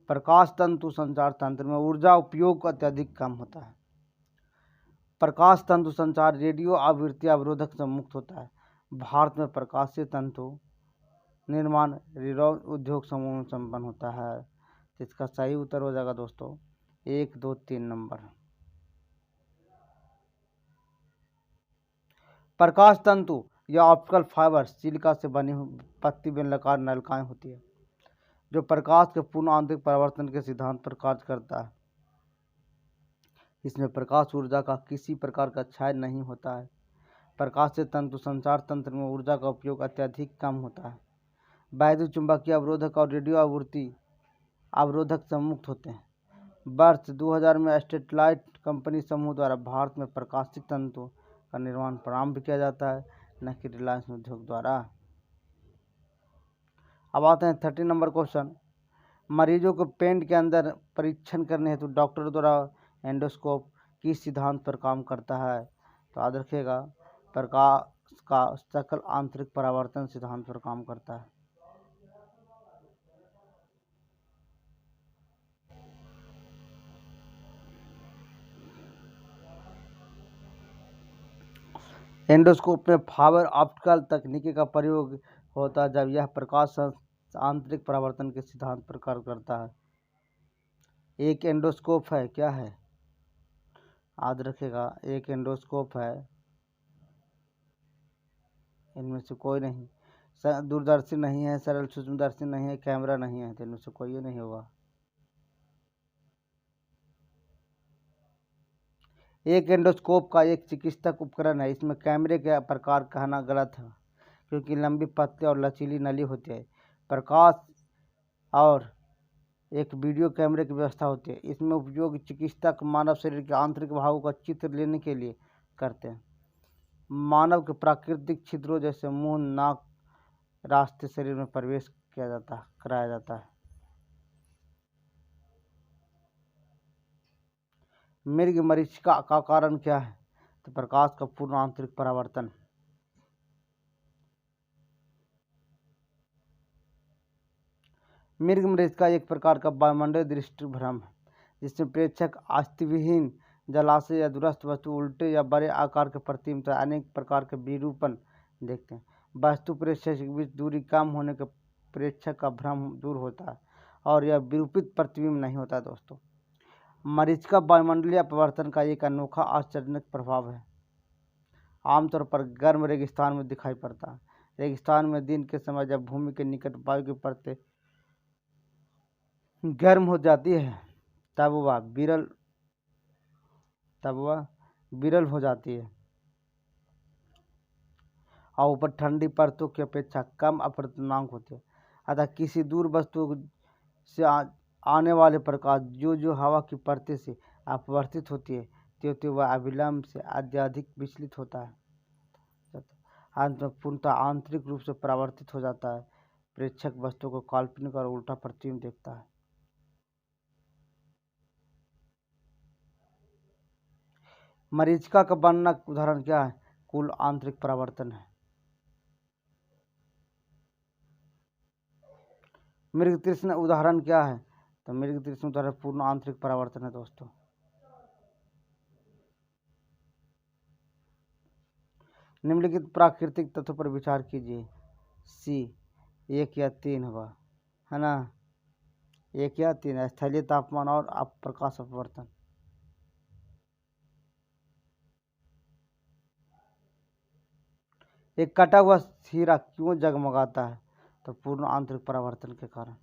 प्रकाश तंतु संचार तंत्र में ऊर्जा उपयोग अत्यधिक कम होता है। प्रकाश तंतु संचार रेडियो आवृत्ति अवरोधक से मुक्त होता है। भारत में प्रकाशीय तंतु निर्माण रिरोव उद्योग समूह में संपन्न होता है। इसका सही उत्तर हो जाएगा दोस्तों 1, 2, 3 नंबर। प्रकाश तंतु या ऑप्टिकल फाइबर सिलिका से बनी हुई पत्ती बेलनाकार नलिकाएं होती है जो प्रकाश के पूर्ण आंतरिक परावर्तन के सिद्धांत पर कार्य करता है। इसमें प्रकाश ऊर्जा का किसी प्रकार का क्षय नहीं होता है। प्रकाशीय तंतु संचार तंत्र में ऊर्जा का उपयोग अत्यधिक कम होता है। वैद्युत चुंबकीय अवरोधक और रेडियो आवृत्ति अवरोधक से मुक्त होते हैं। वर्ष 2000 में स्टेटलाइट कंपनी समूह द्वारा भारत में प्रकाशित तंतु का निर्माण प्रारंभ किया जाता है, न कि रिलायंस उद्योग द्वारा। अब आते हैं 30 नंबर क्वेश्चन। मरीजों को पेट के अंदर परीक्षण करने हेतु डॉक्टर द्वारा एंडोस्कोप किस सिद्धांत पर काम करता है तो याद रखिएगा प्रकाश का सकल आंतरिक परावर्तन सिद्धांत पर काम करता है। एंडोस्कोप में फाइबर ऑप्टिकल तकनीकी का प्रयोग होता है जब यह प्रकाश आंतरिक परावर्तन के सिद्धांत पर कार्य करता है। एक एंडोस्कोप है क्या है? याद रखिएगा एक एंडोस्कोप है, इनमें से कोई नहीं। दूरदर्शी नहीं है, सरल सूक्ष्मदर्शी नहीं है, कैमरा नहीं है, तो इनमें से कोई नहीं होगा। एक एंडोस्कोप का एक चिकित्सक उपकरण है। इसमें कैमरे के प्रकार कहना गलत है क्योंकि लंबी, पतली और लचीली नली होती है। प्रकाश और एक वीडियो कैमरे की व्यवस्था होती है। इसमें उपयोग चिकित्सक मानव शरीर के आंतरिक भागों का चित्र लेने के लिए करते हैं। मानव के प्राकृतिक छिद्रों जैसे मुंह, नाक रास्ते शरीर में प्रवेश कराया जाता है। मृग मरीचिका का कारण क्या है? तो प्रकाश का पूर्ण आंतरिक परावर्तन। मृग मरीचिका एक प्रकार का वायुमंडलीय दृष्टि भ्रम है, जिसमें प्रेक्षक अस्थिविहीन जलाशय या दूरस्थ वस्तु, उल्टे या बड़े आकार के प्रतिबिंब, अनेक प्रकार के विरूपण देखते हैं। वस्तु प्रेक्षक के बीच दूरी कम होने के प्रेक्षक का भ्रम दूर होता है और यह विरूपित प्रतिबिंब नहीं होता। दोस्तों, मरीचिका वायुमंडलीय अपवर्तन का एक अनोखा आश्चर्यजनक प्रभाव है। आमतौर पर गर्म रेगिस्तान में दिखाई पड़ता है। रेगिस्तान में दिन के समय जब भूमि के निकट वायु की परतें गर्म हो जाती है तब वह विरल हो जाती है और ऊपर ठंडी परतों की अपेक्षा कम अपवर्तनांक होते हैं। अतः किसी दूर वस्तु से आने वाले प्रकाश जो हवा की परतों से अपवर्तित होती है, त्यों वह अविलंब से अत्यधिक विचलित होता है। अंत में पूर्णतः आंतरिक रूप से परावर्तित हो जाता है। प्रेक्षक वस्तु को काल्पनिक और उल्टा प्रतिबिंब देखता है। मरीचिका का वर्णक उदाहरण क्या है? कुल आंतरिक परावर्तन है। मृगतृष्ण उदाहरण क्या है? तो मृगतृष्ण उदाहरण पूर्ण आंतरिक परावर्तन है। दोस्तों, निम्नलिखित प्राकृतिक तत्वों पर विचार कीजिए। सी 1 या 3 होगा, है ना? 1 या 3 स्थलीय तापमान और प्रकाश अपवर्तन। एक कटा हुआ हीरा क्यों जगमगाता है? तो पूर्ण आंतरिक परावर्तन के कारण।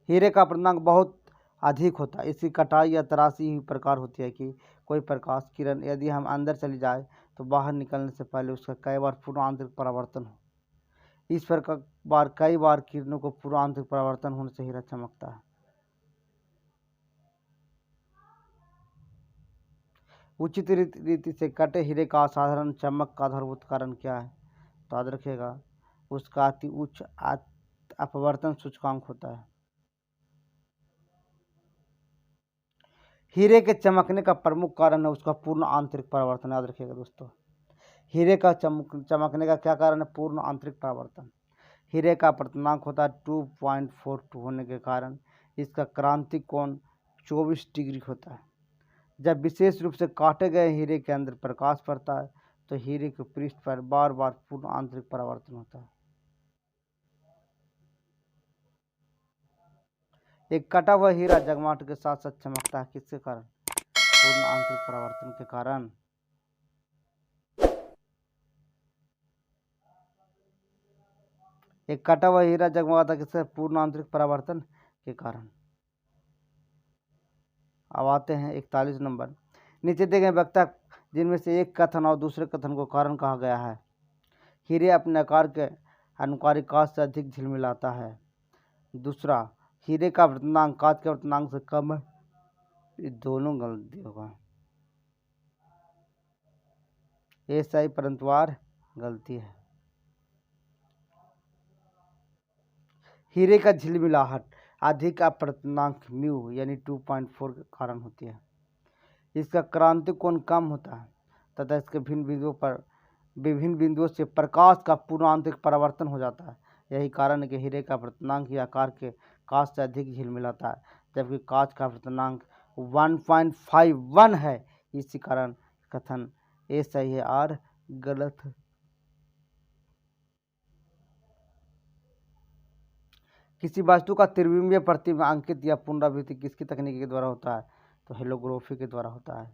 हीरे का अपवर्तनांक बहुत अधिक होता है। इसकी कटाई या तराशी ही प्रकार होती है कि कोई प्रकाश किरण यदि हम अंदर चली जाए तो बाहर निकलने से पहले उसका कई बार पूर्ण आंतरिक परावर्तन हो। इस प्रकार कई बार किरणों को पूर्ण आंतरिक परावर्तन होने से हीरा चमकता है। उचित रीति से कटे हीरे का असाधारण चमक का आधारभूत कारण क्या है? तो याद रखिएगा, उसका अति उच्च अपवर्तन सूचकांक होता है। हीरे के चमकने का प्रमुख कारण है उसका पूर्ण आंतरिक परावर्तन। याद रखिएगा दोस्तों, हीरे का चमकने का क्या कारण है? पूर्ण आंतरिक परावर्तन। हीरे का अपवर्तनांक होता है 2.42 होने के कारण इसका क्रांतिक कोण 24 डिग्री होता है। जब विशेष रूप से काटे गए हीरे के अंदर प्रकाश पड़ता है तो हीरे के पृष्ठ पर बार बार पूर्ण आंतरिक परावर्तन होता है। एक कटा हुआ हीरा जगमगाहट के साथ साथ चमकता है। किसके कारण? पूर्ण आंतरिक परावर्तन के कारण। एक कटा हुआ हीरा जगमगाता है किससे? पूर्ण आंतरिक परावर्तन के कारण। अब आते हैं 41 नंबर। नीचे दिए गए वक्तव्य जिनमें से एक कथन और दूसरे कथन को कारण कहा गया है। हीरे अपने आकार के अनुकारी कांच से अधिक झिलमिलाता है। दूसरा, हीरे का अपवर्तनांक कांच के अपवर्तनांक से कम है। ये दोनों गलती होगा। ये सही परंतु आर गलती है। हीरे का झिलमिलाहट अधिक अपवर्तनांक म्यू यानी 2.4 के कारण होती है। इसका क्रांतिक कोण कम होता है तथा इसके विभिन्न बिंदुओं से प्रकाश का पूर्ण आंतरिक परावर्तन हो जाता है। यही कारण है कि हीरे का अपवर्तनांक ही आकार के कांच से अधिक झिलमिलाता है, जबकि कांच का अपवर्तनांक 1.51 है। इसी कारण कथन ए सही है, आर गलत है। किसी वस्तु का त्रिविमीय प्रतिबिंब अंकित या पुनरावृत्ति किसकी तकनीक के द्वारा होता है? तो हेलोग्राफी के द्वारा होता है।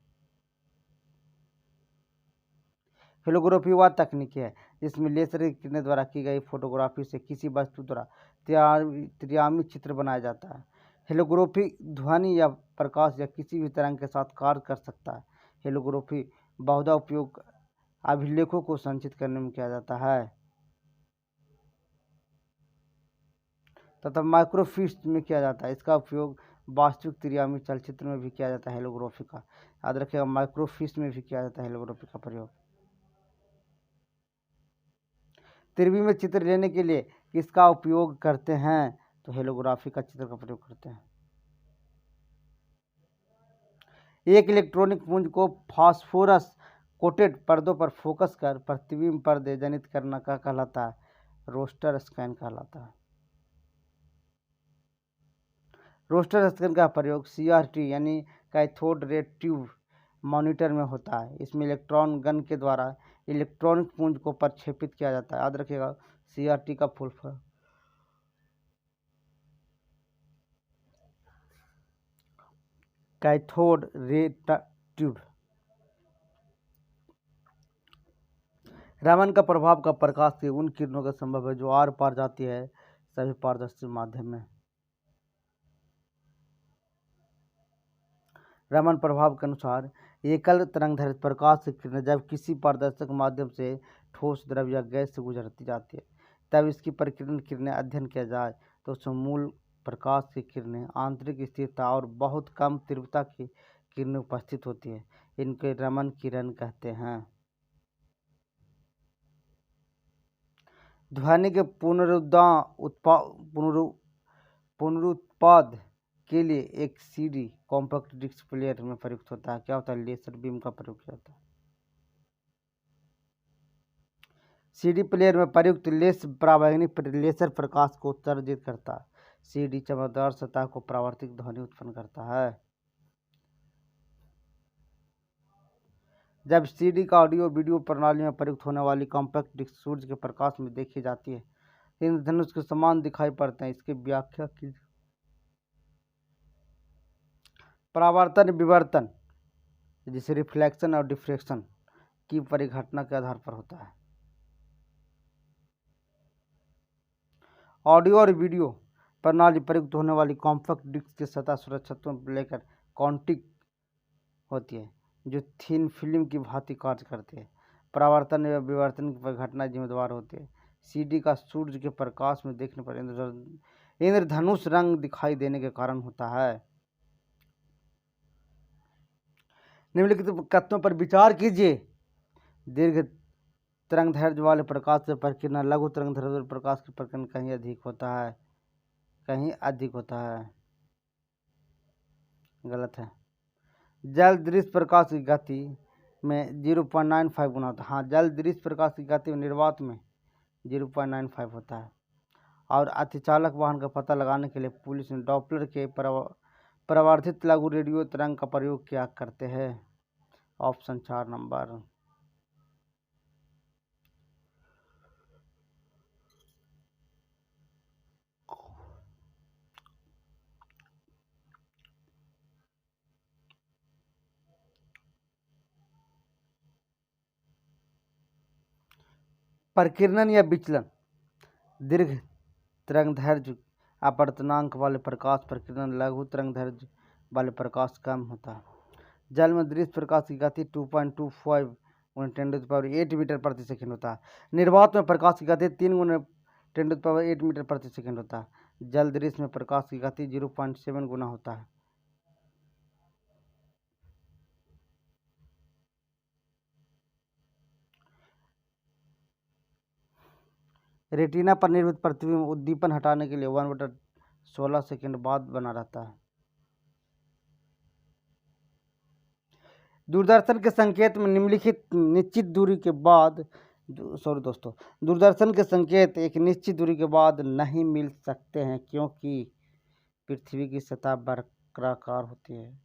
हेलोग्राफी वह तकनीक है जिसमें लेजर की किरणें द्वारा की गई फोटोग्राफी से किसी वस्तु द्वारा त्रिआयामी चित्र बनाया जाता है। हेलोग्राफी ध्वनि या प्रकाश या किसी भी तरंग के साथ कार्य कर सकता है। हेलोग्राफी बहुधा उपयोग अभिलेखों को संचित करने में किया जाता है तथा माइक्रोफिल्म में किया जाता है। इसका उपयोग वास्तविक त्रिआयामी चलचित्र में भी किया जाता है। हेलोग्राफी का याद रखिएगा, माइक्रोफिल्म में भी किया जाता है हेलोग्राफी का प्रयोग। त्रिवी में चित्र लेने के लिए किसका उपयोग करते हैं? तो हेलोग्राफी का चित्र का प्रयोग करते हैं। एक इलेक्ट्रॉनिक पुंज को फास्फोरस कोटेड पर्दों पर फोकस कर प्रतिबिंब पर्दे जनित करना का कहलाता है? रोस्टर स्कैन कहलाता है। रोस्टर स्कैन का प्रयोग CRT यानी कैथोड रे ट्यूब मॉनिटर में होता है। इसमें इलेक्ट्रॉन गन के द्वारा इलेक्ट्रॉनिक पुंज को प्रक्षेपित किया जाता है। याद रखिएगा, CRT का full form cathode ray tube. Raman का प्रभाव का प्रकाश की उन किरणों का संभव है जो आर पार जाती है सभी पारदर्शी माध्यम में। रामन प्रभाव के अनुसार एकल तरंगदैर्घ्य प्रकाश की किरणें जब किसी पारदर्शक माध्यम से ठोस द्रव या गैस से गुजरती जाती है तब इसकी परिकिरण किरणें अध्ययन किया जाए तो उसमें मूल प्रकाश की किरणें, आंतरिक स्थिरता और बहुत कम तीव्रता की किरणें उपस्थित होती है। इनके रमन किरण कहते हैं। ध्वनि के पुनरुत्पाद के लिए एक CD कॉम्पैक्ट डिस्क प्लेयर में प्रयुक्त होता है। क्या होता है? लेजर बीम का प्रयोग किया जाता है। CD प्लेयर में प्रयुक्त लेंस पराबैंगनी लेजर प्रकाश को उत्सर्जित करता है। CD चमकदार सतह को परावर्तित ध्वनि उत्पन्न करता है। जब CD का ऑडियो वीडियो प्रणाली में प्रयुक्त होने वाली कॉम्पैक्ट डिस्क सूर्य के प्रकाश में देखी जाती है, इंद्रधनुष के समान दिखाई पड़ते हैं। इसकी व्याख्या की परावर्तन विवर्तन जिसे रिफ्लेक्शन और डिफ्रेक्शन की परिघटना के आधार पर होता है। ऑडियो और वीडियो प्रणाली प्रयुक्त होने वाली कॉम्पैक्ट डिस्क की सतह सुरक्षितों को लेकर कॉन्टिक होती है जो थिन फिल्म की भांति कार्य करती है। परावर्तन एवं विवर्तन की परिघटना जिम्मेदार होती है। CD का सूर्य के प्रकाश में देखने पर इंद्रधनुष रंग दिखाई देने के कारण होता है। निम्नलिखित कथनों पर विचार कीजिए। दीर्घ तरंगदैर्घ्य वाले प्रकाश से प्रकीर्णन लघु तरंगदैर्घ्य वाले प्रकाश की प्रकीर्णन कहीं अधिक होता है, कहीं अधिक होता है। गलत है। जल दृश्य प्रकाश की गति में 0.95 गुना होता है। हाँ, जल दृश्य प्रकाश की गति में निर्वात में 0.95 होता है। और अतिचालक वाहन का पता लगाने के लिए पुलिस ने डॉपलर के परावर्तित लघु रेडियो तरंग का प्रयोग किया करते हैं। Option 4 number. प्रकीर्णन या विचलन। दीर्घ तरंगदैर्घ्य अपवर्तनांक वाले प्रकाश प्रकीर्णन, लघु तरंगदैर्घ्य वाले प्रकाश कम होता है। जल में दृश्य प्रकाश की गति 2.25 × 10⁸ मीटर प्रति सेकंड होता है। निर्वात में प्रकाश की गति 3 × 10⁸ मीटर प्रति सेकंड होता है। जल दृश्य में प्रकाश की गति 0.7 गुना होता है। रेटिना पर निर्मित प्रतिबिंब उद्दीपन हटाने के लिए 1/16 सेकंड बाद बना रहता है। दूरदर्शन के संकेत में निम्नलिखित निश्चित दूरी के बाद दूरदर्शन के संकेत एक निश्चित दूरी के बाद नहीं मिल सकते हैं क्योंकि पृथ्वी की सतह वक्राकार होती है।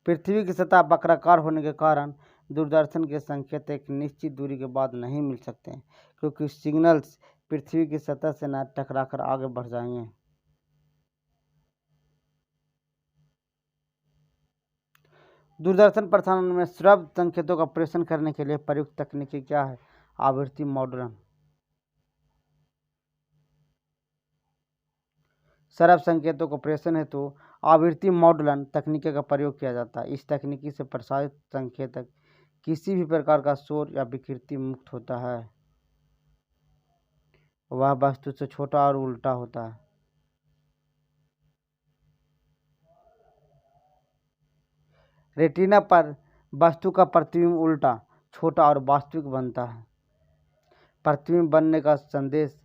पृथ्वी की सतह वक्राकार होने के कारण दूरदर्शन के संकेत एक निश्चित दूरी के बाद नहीं मिल सकते हैं क्योंकि सिग्नल्स पृथ्वी की सतह से न टकराकर आगे बढ़ जाएंगे। दूरदर्शन प्रसारण में श्रव्य संकेतों का प्रेषण करने के लिए प्रयुक्त तकनीकी क्या है? आवृत्ति मॉड्यूलन। श्रव्य संकेतों को प्रेषण हेतु आवृत्ति मॉडुलन तकनीक का प्रयोग किया जाता है। इस तकनीकी से प्रसारित संकेतक किसी भी प्रकार का शोर या विकृति मुक्त होता है। वह वस्तु से छोटा और उल्टा होता है। रेटिना पर वस्तु का प्रतिबिंब उल्टा, छोटा और वास्तविक बनता है। प्रतिबिंब बनने का संदेश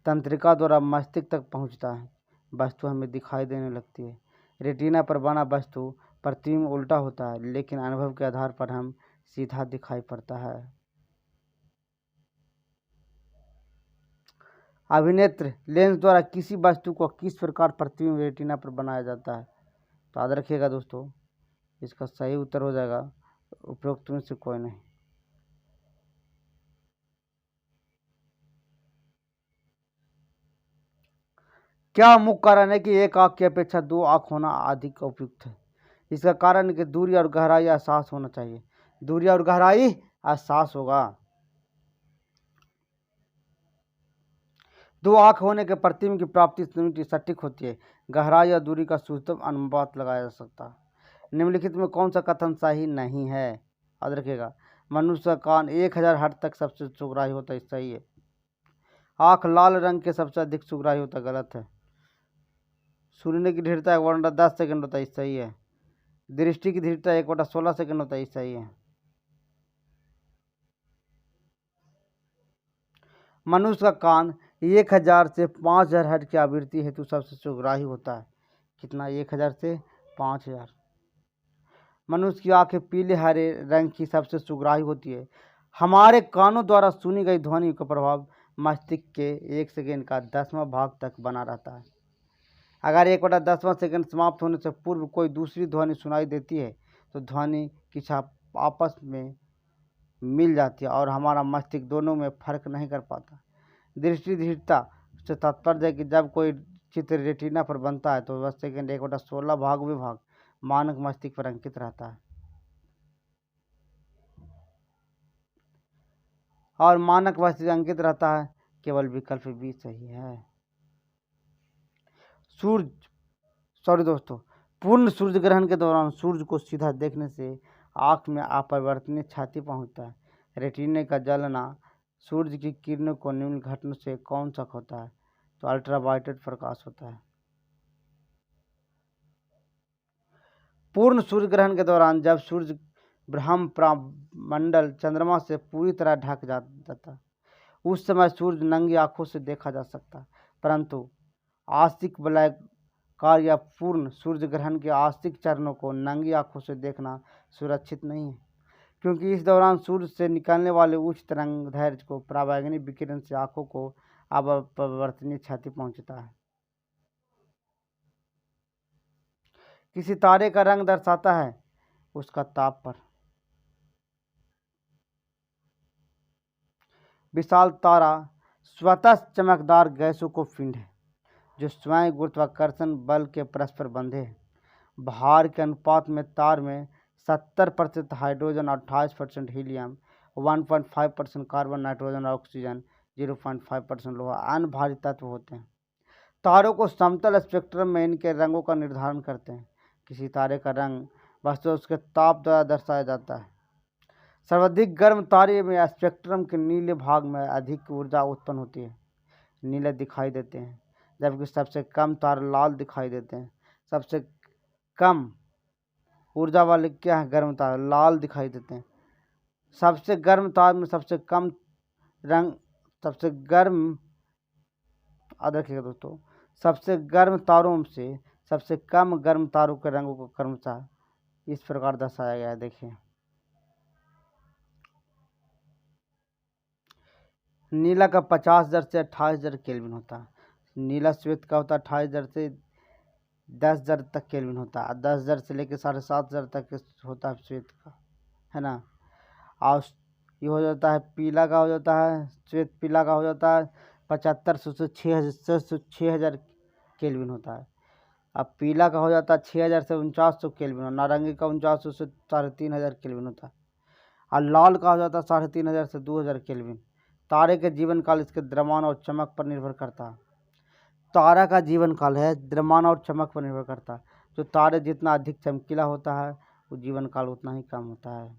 तंत्रिका द्वारा मस्तिष्क तक पहुंचता है। वस्तु हमें दिखाई देने लगती है। रेटिना पर बना वस्तु प्रतिबिंब उल्टा होता है, लेकिन अनुभव के आधार पर हम सीधा दिखाई पड़ता है। अभिनेत्र लेंस द्वारा किसी वस्तु को किस प्रकार प्रतिबिंब रेटिना पर बनाया जाता है? तो याद रखिएगा दोस्तों, इसका सही उत्तर हो जाएगा उपरोक्त में से कोई नहीं। क्या मुख्य कारण है कि एक आँख की अपेक्षा दो आँख होना अधिक उपयुक्त है? इसका कारण है कि दूरी और गहराई एहसास होना चाहिए। दूरी और गहराई एहसास होगा। दो आँख होने के प्रतिबिंब की प्राप्ति सटीक होती है। गहराई और दूरी का सूक्ष्म अनुपात लगाया जा सकता है। निम्नलिखित में कौन सा कथन सही नहीं है? याद रखिएगा, मनुष्य का कान 1000 हर्ट्ज तक सबसे सुग्राही होता है, सही है। आँख लाल रंग के सबसे अधिक सुग्राही होता है, गलत है। सुनने की दृढ़ता 1/10 सेकंड होता है, सही है। दृष्टि की दृढ़ता 1/16 सेकंड होता है, सही है। मनुष्य का कान 1000 से 5000 हर्ट्ज की आवृत्ति हेतु सबसे सुग्राही होता है। कितना? 1000 से 5000। मनुष्य की आंखें पीले हरे रंग की सबसे सुग्राही होती है। हमारे कानों द्वारा सुनी गई ध्वनि का प्रभाव मस्तिष्क के 1 सेकंड का 10वां भाग तक बना रहता है। अगर 1/10वां सेकंड समाप्त होने से पूर्व कोई दूसरी ध्वनि सुनाई देती है तो ध्वनि की छाप आपस में मिल जाती है और हमारा मस्तिष्क दोनों में फर्क नहीं कर पाता। दृष्टि दृढ़ता से तात्पर्य है कि जब कोई चित्र रेटिना पर बनता है तो वह सेकंड 1/16 भाग विभाग मानक मस्तिष्क पर अंकित रहता है और मानक मस्तिष्क अंकित रहता है। केवल विकल्प बी सही है। पूर्ण सूर्य ग्रहण के दौरान सूर्य को सीधा देखने से आँख में अपरिवर्तनीय क्षति पहुंचता है। रेटिना का जलना सूर्य की किरणों को निम्न घटनाओं से कौन सा होता है? तो अल्ट्रावायलेट प्रकाश होता है। पूर्ण सूर्य ग्रहण के दौरान जब सूर्य ब्रह्ममंडल चंद्रमा से पूरी तरह ढक जाता है, उस समय सूर्य नंगी आंखों से देखा जा सकता है, परंतु आस्तिक वलयाकार या पूर्ण सूर्य ग्रहण के आस्तिक चरणों को नंगी आंखों से देखना सुरक्षित नहीं है, क्योंकि इस दौरान सूर्य से निकलने वाले उच्च तरंगदैर्घ्य को पराबैंगनी विकिरण से आंखों को अपरिवर्तनीय क्षति पहुंचता है। किसी तारे का रंग दर्शाता है उसका ताप पर। विशाल तारा स्वतः चमकदार गैसों को पिंड है जो स्वयं गुरुत्वाकर्षण बल के परस्पर बंधे हैं। भार के अनुपात में तार में 70% हाइड्रोजन, 28% हीलियम, 1.5% कार्बन, नाइट्रोजन और ऑक्सीजन, 0.5% लोहा अन्य भारी तत्व होते हैं। तारों को समतल स्पेक्ट्रम में इनके रंगों का निर्धारण करते हैं। किसी तारे का रंग वस्तुतः उसके ताप द्वारा दर्शाया जाता है। सर्वाधिक गर्म तारे में स्पेक्ट्रम के नीले भाग में अधिक ऊर्जा उत्पन्न होती है, नीले दिखाई देते हैं, जबकि सबसे कम तारे लाल दिखाई देते हैं। सबसे कम ऊर्जा वाले क्या है? गर्म तारे लाल दिखाई देते हैं। सबसे गर्म तारे में सबसे कम रंग, सबसे गर्म रखिएगा दोस्तों, सबसे गर्म तारों से सबसे कम गर्म तारों के रंगों को क्रमशः इस प्रकार दर्शाया गया है। देखिए, नीला का 50,000 से 28,000 केल्विन होता है। नीला श्वेत का होता है 28,000 से 10,000 तक केल्विन होता है। 10,000 से लेकर 7,500 तक होता है श्वेत का, है ना। और ये हो जाता है पीला का, हो जाता है श्वेत पीला का हो जाता है 7500 से 6,000 केल्विन होता है। अब पीला का हो जाता है 6,000 से 4900 केल्विन, और नारंगी का 4900 से 3,500 केल्विन होता है, और लाल का हो जाता है 3,500 से 2,000 केल्विन। तारे के जीवन काल इसके द्रव्यमान और चमक पर निर्भर करता है। तारा का जीवन काल है द्रव्यमान और चमक पर निर्भर करता है। जो तारे जितना अधिक चमकीला होता है वो जीवन काल उतना ही कम होता है।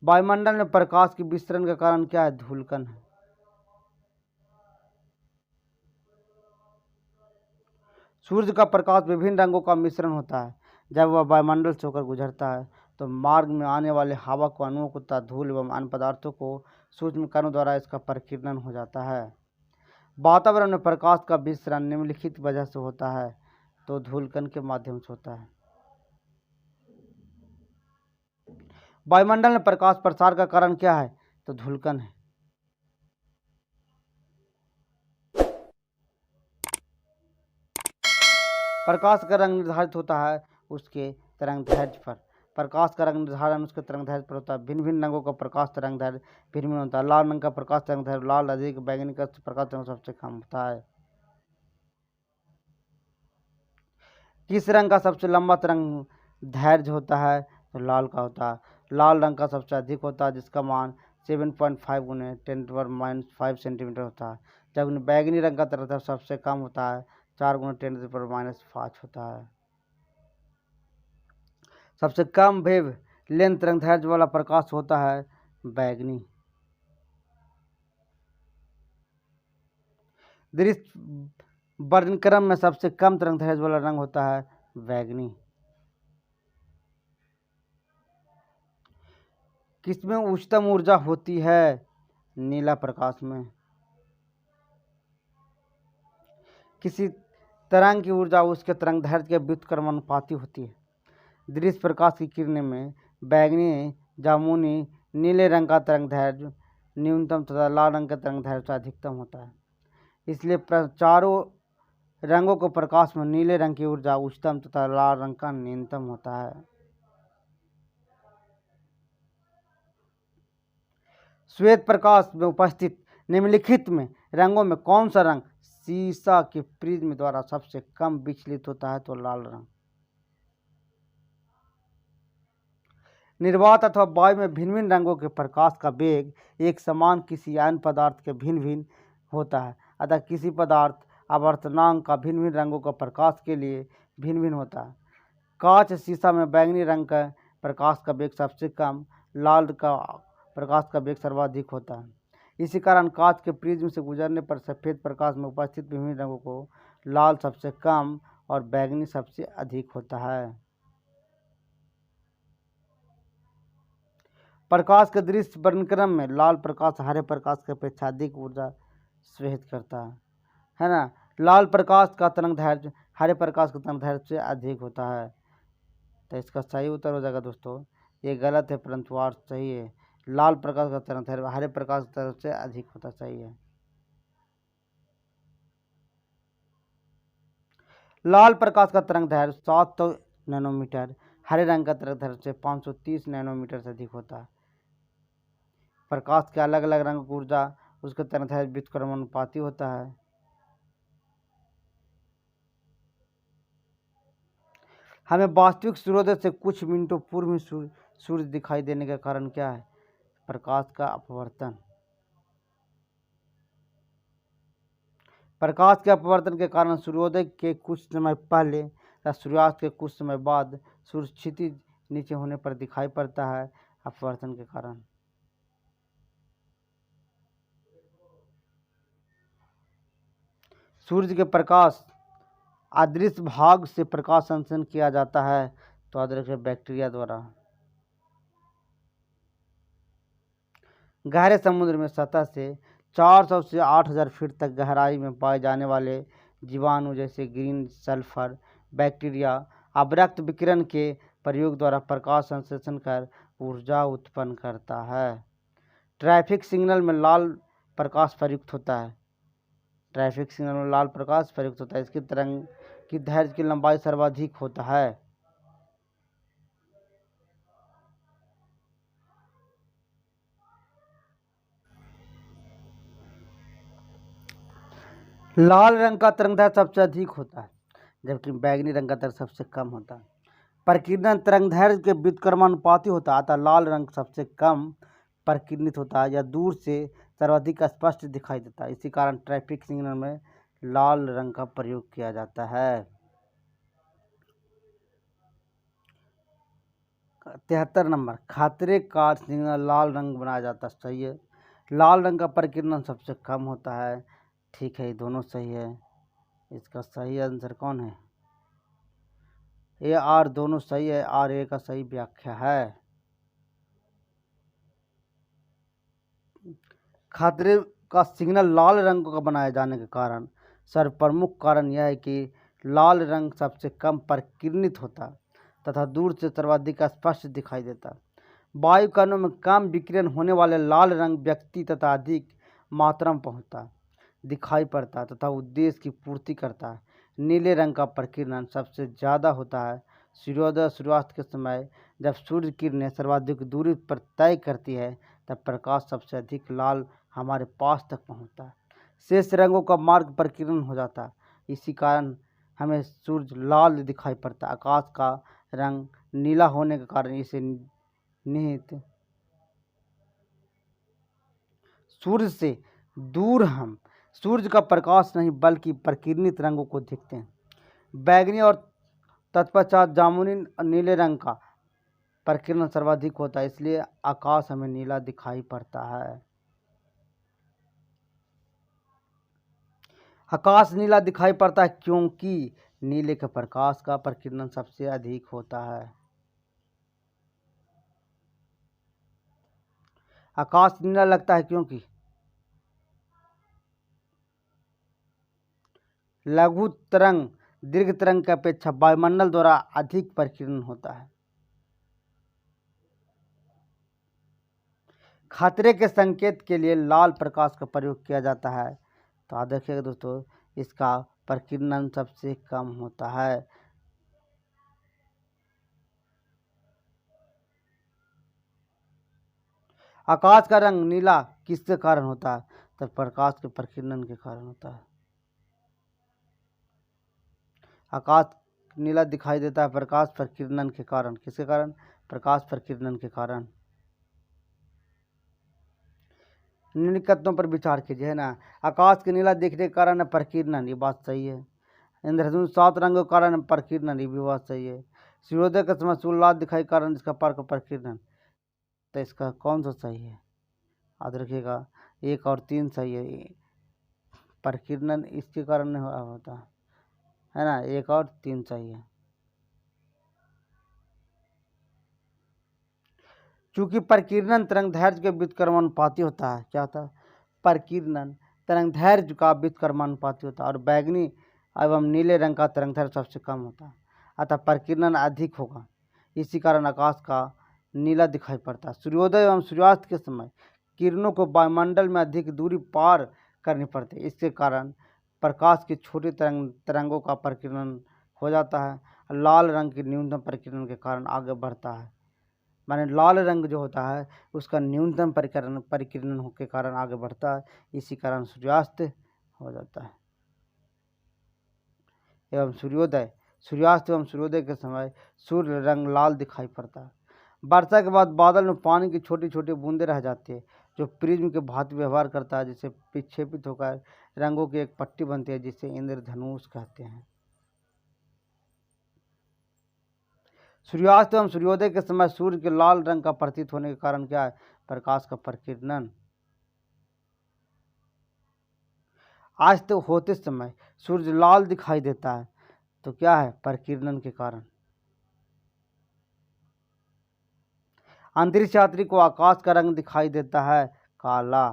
वायुमंडल में प्रकाश के विसरण का कारण क्या है? धूलकण है। सूर्य का प्रकाश विभिन्न रंगों का मिश्रण होता है। जब वह वायुमंडल से होकर गुजरता है तो मार्ग में आने वाले हवा को, अणुओं को तथा धूल एवं अन्य पदार्थों को सूक्ष्म कणों द्वारा इसका परिकीर्णन हो जाता है। वातावरण में प्रकाश का विसरण निम्नलिखित वजह से होता है, तो धूलकण के माध्यम से होता है। वायुमंडल में प्रकाश प्रसार का कारण क्या है? तो धूलकण है। प्रकाश का रंग निर्धारित होता है उसके तरंगदैर्घ्य पर। प्रकाश का रंग निर्धारण उसके तरंगदैर्घ्य पर होता है। भिन्न भिन्न रंगों का प्रकाश तरंगदैर्घ्य भिन्न भिन्न होता है। लाल रंग का प्रकाश तरंगदैर्घ्य लाल अधिक, बैंगनी का प्रकाश तरंगदैर्घ्य सबसे कम होता है। किस रंग का सबसे लंबा तरंगदैर्घ्य होता है? तो लाल का होता है। लाल रंग का सबसे अधिक होता है जिसका मान 7.5 गुने 10⁻⁵ सेंटीमीटर होता है, जबकि बैंगनी रंग का तरंगदैर्घ्य सबसे कम होता है, 4 गुने 10⁻⁵ होता है। सबसे कम वेव लेंथ तरंगदैर्घ्य वाला प्रकाश होता है बैंगनी। दृश्य वर्णक्रम में सबसे कम तरंगदैर्घ्य वाला रंग होता है बैंगनी। किसमें उच्चतम ऊर्जा होती है? नीला प्रकाश में। किसी तरंग की ऊर्जा उसके तरंगदैर्घ्य के व्युत्क्रमानुपाती होती है। दृश्य प्रकाश की किरणें में बैंगनी, जामुनी, नीले रंग का तरंगदैर्घ्य न्यूनतम तथा लाल रंग का तरंगदैर्घ्य से अधिकतम होता है। इसलिए चारों रंगों के प्रकाश में नीले रंग की ऊर्जा उच्चतम तथा लाल रंग का न्यूनतम होता है। श्वेत प्रकाश में उपस्थित निम्नलिखित में रंगों में कौन सा रंग शीशा के प्रिज्म द्वारा सबसे कम विचलित होता है? तो लाल रंग। निर्वात अथवा वायु में भिन्न भिन्न रंगों के प्रकाश का वेग एक समान किसी अन्य पदार्थ के भिन्न भिन्न होता है। अतः किसी पदार्थ आवर्तनांक का भिन्न भिन्न रंगों का प्रकाश के लिए भिन्न भिन्न होता है। कांच शीशा में बैंगनी रंग का प्रकाश का वेग सबसे कम, लाल का प्रकाश का वेग सर्वाधिक होता है। इसी कारण कांच के प्रिज्म से गुजरने पर सफ़ेद प्रकाश में उपस्थित विभिन्न रंगों को लाल सबसे कम और बैंगनी सबसे अधिक होता है। प्रकाश के दृश्य वर्णक्रम में लाल प्रकाश हरे प्रकाश की अपेक्षा अधिक ऊर्जा स्वेहित करता है ना। लाल प्रकाश का तरंगदैर्घ्य हरे प्रकाश के तरंगदैर्घ्य से अधिक होता है। तो इसका सही उत्तर हो जाएगा दोस्तों, ये गलत है परंतु और सही है। लाल प्रकाश का तरंगदैर्घ्य हरे प्रकाश के तरंगदैर्घ्य से अधिक होता सही है। लाल प्रकाश का तरंगदैर्घ्य 700 नैनोमीटर, हरे रंग का तरंगदैर्घ्य से 530 नैनोमीटर से अधिक होता है। प्रकाश के अलग अलग रंग की ऊर्जा उसके तरंगदैर्घ्य व्युत्क्रमानुपाती होता है। हमें वास्तविक सूर्योदय से कुछ मिनटों पूर्व ही सूर्य दिखाई देने का कारण क्या है? प्रकाश का अपवर्तन। प्रकाश के अपवर्तन के कारण सूर्योदय के कुछ समय पहले या सूर्यास्त के कुछ समय बाद सूर्य क्षितिज नीचे होने पर दिखाई पड़ता है अपवर्तन के कारण। सूर्य के प्रकाश अदृश्य भाग से प्रकाश संश्लेषण किया जाता है, तो अदृश्य बैक्टीरिया द्वारा। गहरे समुद्र में सतह से 400 से 8000 फीट तक गहराई में पाए जाने वाले जीवाणु जैसे ग्रीन सल्फर बैक्टीरिया अवरक्त विकिरण के प्रयोग द्वारा प्रकाश संश्लेषण कर ऊर्जा उत्पन्न करता है। ट्रैफिक सिग्नल में लाल प्रकाश प्रयुक्त होता है। ट्रैफिक सिग्नल में लाल प्रकाश प्रयुक्त होता है। इसकी तरंग की दैर्घ्य की लंबाई सर्वाधिक होता है। लाल रंग का तरंगदैर्घ्य सबसे अधिक होता है, जबकि बैंगनी रंग का तरंग सबसे कम होता है। प्रकीर्णन तरंगदैर्घ्य के व्युत्क्रमानुपाती होता है, अतः लाल रंग सबसे कम प्रकीर्णित होता है या दूर से सर्वाधिक स्पष्ट दिखाई देता है। इसी कारण ट्रैफिक सिग्नल में लाल रंग का प्रयोग किया जाता है। 73 नंबर, खतरे का सिग्नल लाल रंग बनाया जाता है। सही है। लाल रंग का प्रकीर्णन सबसे कम होता है। ठीक है, ये दोनों सही है। इसका सही आंसर कौन है? ए आर दोनों सही है। आर ए का सही व्याख्या है। खतरे का सिग्नल लाल रंग का बनाए जाने के कारण सर्वप्रमुख कारण यह है कि लाल रंग सबसे कम प्रकीर्णित होता तथा दूर से सर्वाधिक स्पष्ट दिखाई देता। वायु कणों में कम विकिरण होने वाले लाल रंग व्यक्ति तथा अधिक मात्रा में पहुँचता दिखाई पड़ता तथा उद्देश्य की पूर्ति करता है। नीले रंग का प्रकीर्णन सबसे ज़्यादा होता है सूर्योदय सूर्यास्त के समय। जब सूर्य किरणें सर्वाधिक दूरी पर तय करती है तब प्रकाश सबसे अधिक लाल हमारे पास तक पहुंचता है। शेष रंगों का मार्ग प्रकीर्णन हो जाता है। इसी कारण हमें सूर्य लाल दिखाई पड़ता है। आकाश का रंग नीला होने के कारण इसे निहित सूर्य से दूर हम सूर्य का प्रकाश नहीं बल्कि प्रकीर्णित रंगों को देखते हैं। बैगनी और तत्पश्चात जामुनी नीले रंग का प्रकीर्णन सर्वाधिक होता है, इसलिए आकाश हमें नीला दिखाई पड़ता है। आकाश नीला दिखाई पड़ता है क्योंकि नीले के प्रकाश का प्रकीर्णन सबसे अधिक होता है। आकाश नीला लगता है क्योंकि लघु तरंग दीर्घ तरंग की अपेक्षा वायुमंडल द्वारा अधिक प्रकीर्णन होता है। खतरे के संकेत के लिए लाल प्रकाश का प्रयोग किया जाता है। तो आप देखिएगा दोस्तों, इसका प्रकीर्णन सबसे कम होता है। आकाश का रंग नीला किसके कारण होता है? तो प्रकाश के प्रकीर्णन के कारण होता है। आकाश नीला दिखाई देता है प्रकाश प्रकीर्णन के कारण। किसके कारण? प्रकाश प्रकीर्णन के कारण। निम्नलिखितों पर विचार कीजिए, है ना। आकाश के नीला दिखने के कारण प्रकीर्णन, ये बात सही है। इंद्रधनुष 7 रंगों के कारण प्रकीर्णन, ये भी बात सही है। सूर्योदय के समय सूर्य लाल दिखाई कारण इसका पार्क प्रकीर्णन, तो इसका कौन सा सही है? याद रखिएगा, 1 और 3 सही है। प्रकीर्णन इसके कारण नहीं होता है ना। 1 और 3 सही है। चूंकि प्रकीर्णन तरंगदैर्घ्य के व्युत्क्रमानुपाती होता है। क्या होता है? प्रकीर्णन तरंगदैर्घ्य का व्युत्क्रमानुपाती होता है और बैगनी एवं नीले रंग का तरंगदैर्घ्य सबसे कम होता है, अतः प्रकीर्णन अधिक होगा। इसी कारण आकाश का नीला दिखाई पड़ता है। सूर्योदय एवं सूर्यास्त के समय किरणों को वायुमंडल में अधिक दूरी पार करनी पड़ती है। इसके कारण प्रकाश की छोटी तरंगों का प्रकीर्णन हो जाता है। लाल रंग की न्यूनतम प्रकीर्णन के कारण आगे बढ़ता है। माने लाल रंग जो होता है उसका न्यूनतम परिकीर्णन के कारण आगे बढ़ता है। इसी कारण सूर्यास्त हो जाता है एवं सूर्यास्त एवं सूर्योदय के समय सूर्य रंग लाल दिखाई पड़ता है। वर्षा के बाद बादल में पानी की छोटी छोटी बूंदें रह जाती है जो प्रिज्म के भांति व्यवहार करता है, जिससे विक्षेपित होकर रंगों की एक पट्टी बनती है जिसे इंद्रधनुष कहते हैं। सूर्यास्त एवं सूर्योदय के समय सूर्य के लाल रंग का प्रतीत होने के कारण क्या है? प्रकाश का प्रकीर्णन। आज तो होते समय सूर्य लाल दिखाई देता है, तो क्या है? प्रकीर्णन के कारण। अंतरिक्ष यात्री को आकाश का रंग दिखाई देता है काला।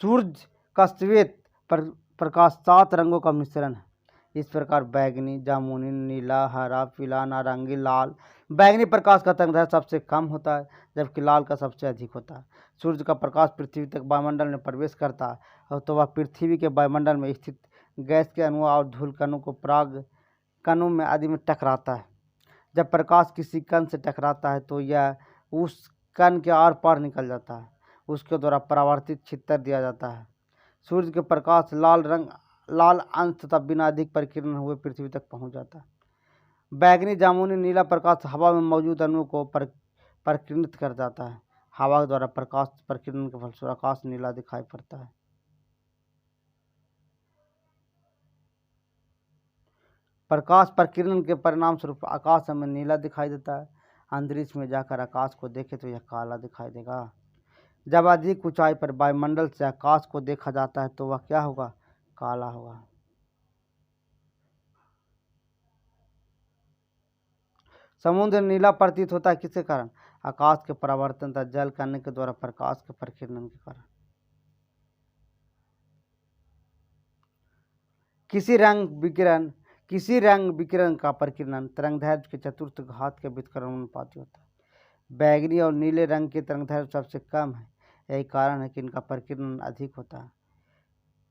सूर्य का श्वेत प्रकाश 7 रंगों का मिश्रण है। इस प्रकार बैगनी, जामुनी, नीला, हरा, पीला, नारंगी, लाल। बैगनी प्रकाश का तरंगदैर्घ्य सबसे कम होता है जबकि लाल का सबसे अधिक होता है। सूर्य का प्रकाश पृथ्वी तक वायुमंडल में प्रवेश करता है तो वह पृथ्वी के वायुमंडल में स्थित गैस के अणुओं और धूल कणों को पराग कणों में आदि में टकराता है। जब प्रकाश किसी कण से टकराता है तो यह उस कण के आर पार निकल जाता है, उसके द्वारा परावर्तित छितर दिया जाता है। सूर्य के प्रकाश लाल अंश तथा बिना अधिक प्रकीर्णन हुए पृथ्वी तक पहुंच जाता है। बैगनी, जामुनी, नीला प्रकाश हवा में मौजूद अणुओं को प्रकीर्णित कर जाता है। हवा द्वारा प्रकाश प्रकीर्णन के फलस्वरूप आकाश नीला दिखाई पड़ता है। प्रकाश प्रकीर्णन के परिणाम स्वरूप आकाश हमें नीला दिखाई देता है। अंतरिक्ष में जाकर आकाश को देखें तो यह काला दिखाई देगा। जब अधिक ऊंचाई पर वायुमंडल से आकाश को देखा जाता है तो वह क्या होगा? काला होगा। समुद्र नीला प्रतीत होता है किसके कारण? आकाश के परावर्तन तथा जल करने के द्वारा प्रकाश के प्रकीर्णन के कारण। किसी रंग विकिरण का प्रकीर्णन तरंगदैर्घ्य के चतुर्थ घात के विकर्ण अनुपाती होता है। बैगनी और नीले रंग के तरंगदैर्घ्य सबसे कम है, यही कारण है कि इनका प्रकीर्णन अधिक होता है।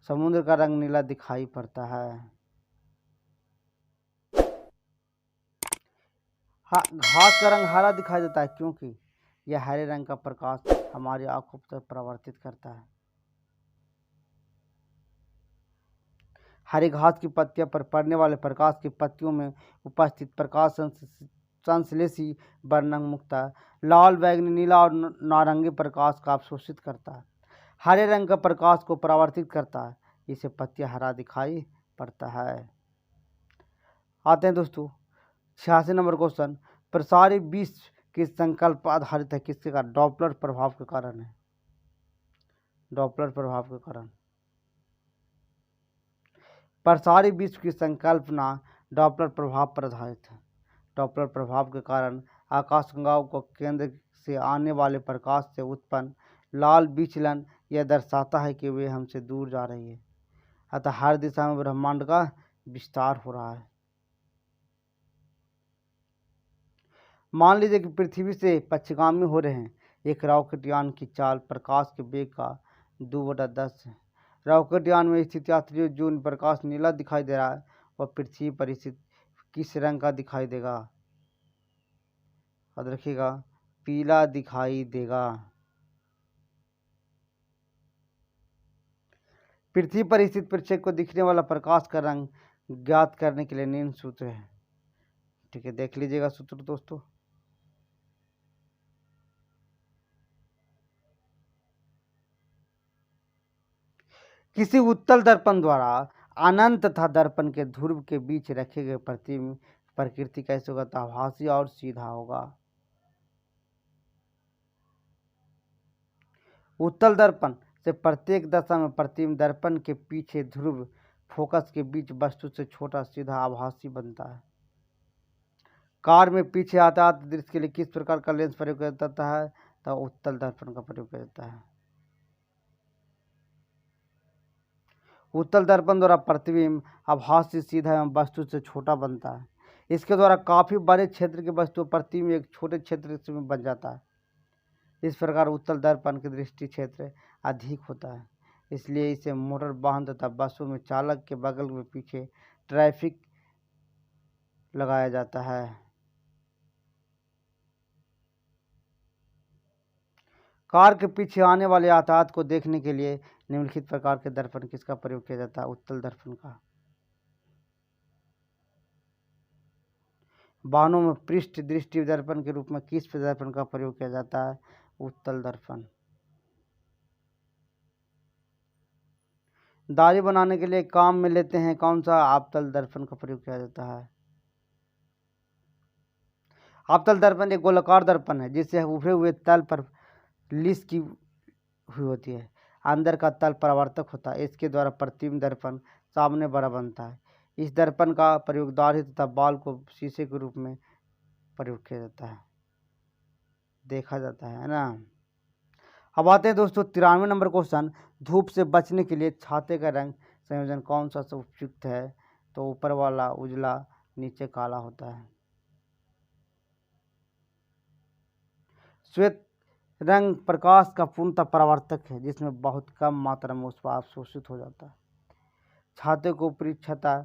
समुद्र का रंग नीला दिखाई पड़ता है। घास का रंग हरा दिखाई देता है क्योंकि यह हरे रंग का प्रकाश हमारी आंखों पर परावर्तित करता है। हरी घास की पत्तियों पर पड़ने वाले प्रकाश की पत्तियों में उपस्थित प्रकाश संश्लेषी वर्णक मुक्ता लाल, बैगनी, नीला और नारंगी प्रकाश का अवशोषित करता है। हरे रंग का प्रकाश को परावर्तित करता है, इसे पत्तियां हरा दिखाई पड़ता है। आते हैं दोस्तों 86 नंबर क्वेश्चन। प्रसारी विश्व के संकल्प आधारित है किसके कारण? डॉपलर प्रभाव के कारण है। डॉपलर प्रभाव के कारण प्रसारी विश्व की संकल्पना डॉपलर प्रभाव पर आधारित है। डॉपलर प्रभाव के कारण आकाशगंगाओं को केंद्र से आने वाले प्रकाश से उत्पन्न लाल विचलन यह दर्शाता है कि वे हमसे दूर जा रही है, अतः हर दिशा में ब्रह्मांड का विस्तार हो रहा है। मान लीजिए कि पृथ्वी से पश्चिमगामी हो रहे हैं। एक रॉकेट यान की चाल प्रकाश के वेग का 2/10 है। रॉकेट यान में स्थित यात्रियों जो प्रकाश नीला दिखाई दे रहा है वह पृथ्वी पर स्थित किस रंग का दिखाई देगा? याद रखिएगा, पीला दिखाई देगा। पृथ्वी पर स्थित प्रक्षेप को दिखने वाला प्रकाश का रंग ज्ञात करने के लिए निम्न सूत्र है। ठीक है, देख लीजिएगा सूत्र दोस्तों। किसी उत्तल दर्पण द्वारा अनंत तथा दर्पण के ध्रुव के बीच रखे गए प्रतिबिंब प्रकृति कैसे होगा? तो आभासी और सीधा होगा। उत्तल दर्पण से प्रत्येक दशा में प्रतिबिंब दर्पण के पीछे ध्रुव फोकस के बीच वस्तु से छोटा सीधा आभासी बनता है। कार में पीछे यातायात दृश्य के लिए किस प्रकार का लेंस प्रयोग किया जाता है? तो उत्तल दर्पण का प्रयोग किया जाता है। उत्तल दर्पण द्वारा प्रतिबिंब आभासी सीधा एवं वस्तु से छोटा बनता है। इसके द्वारा काफी बड़े क्षेत्र की वस्तु प्रतिबिंब एक छोटे क्षेत्र में बन जाता है। इस प्रकार उत्तल दर्पण की दृष्टि क्षेत्र अधिक होता है, इसलिए इसे मोटर वाहन तथा बसों में चालक के बगल में पीछे ट्रैफिक लगाया जाता है। कार के पीछे आने वाले यातायात को देखने के लिए निम्नलिखित प्रकार के दर्पण किसका प्रयोग किया जाता है? उत्तल दर्पण का। वाहनों में पृष्ठ दृष्टि दर्पण के रूप में किस दर्पण का प्रयोग किया जाता है? उत्तल दर्पण। दाढ़ी बनाने के लिए काम में लेते हैं कौन सा? आपतल दर्पण का प्रयोग किया जाता है। आपतल दर्पण एक गोलाकार दर्पण है जिससे उभरे हुए तल पर लिस की हुई होती है। अंदर का तल परावर्तक होता है। इसके द्वारा प्रतिबिंब दर्पण सामने बड़ा बनता है। इस दर्पण का प्रयोग दाढ़ी तथा बाल को शीशे के रूप में प्रयोग किया जाता है, देखा जाता है ना। अब आते हैं दोस्तों 93 नंबर क्वेश्चन। धूप से बचने के लिए छाते का रंग संयोजन कौन सा उपयुक्त है? तो ऊपर वाला उजला, नीचे काला होता है। श्वेत रंग प्रकाश का पूर्णतः परावर्तक है जिसमें बहुत कम मात्रा में उसका अवशोषित हो जाता है। छाते को ऊपरी छता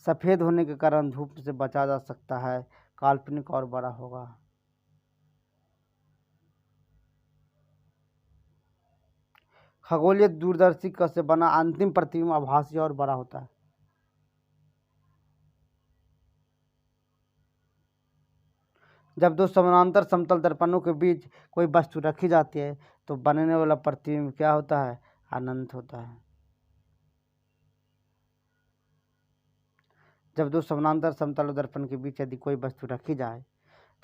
सफ़ेद होने के कारण धूप से बचा जा सकता है। काल्पनिक और बड़ा होगा। खगोलीय दूरदर्शी से बना अंतिम प्रतिबिंब आभासी और बड़ा होता है। जब दो समानांतर समतल दर्पणों के बीच कोई वस्तु रखी जाती है तो बनने वाला प्रतिबिंब क्या होता है? अनंत होता है। जब दो समानांतर समतल दर्पण के बीच यदि कोई वस्तु रखी जाए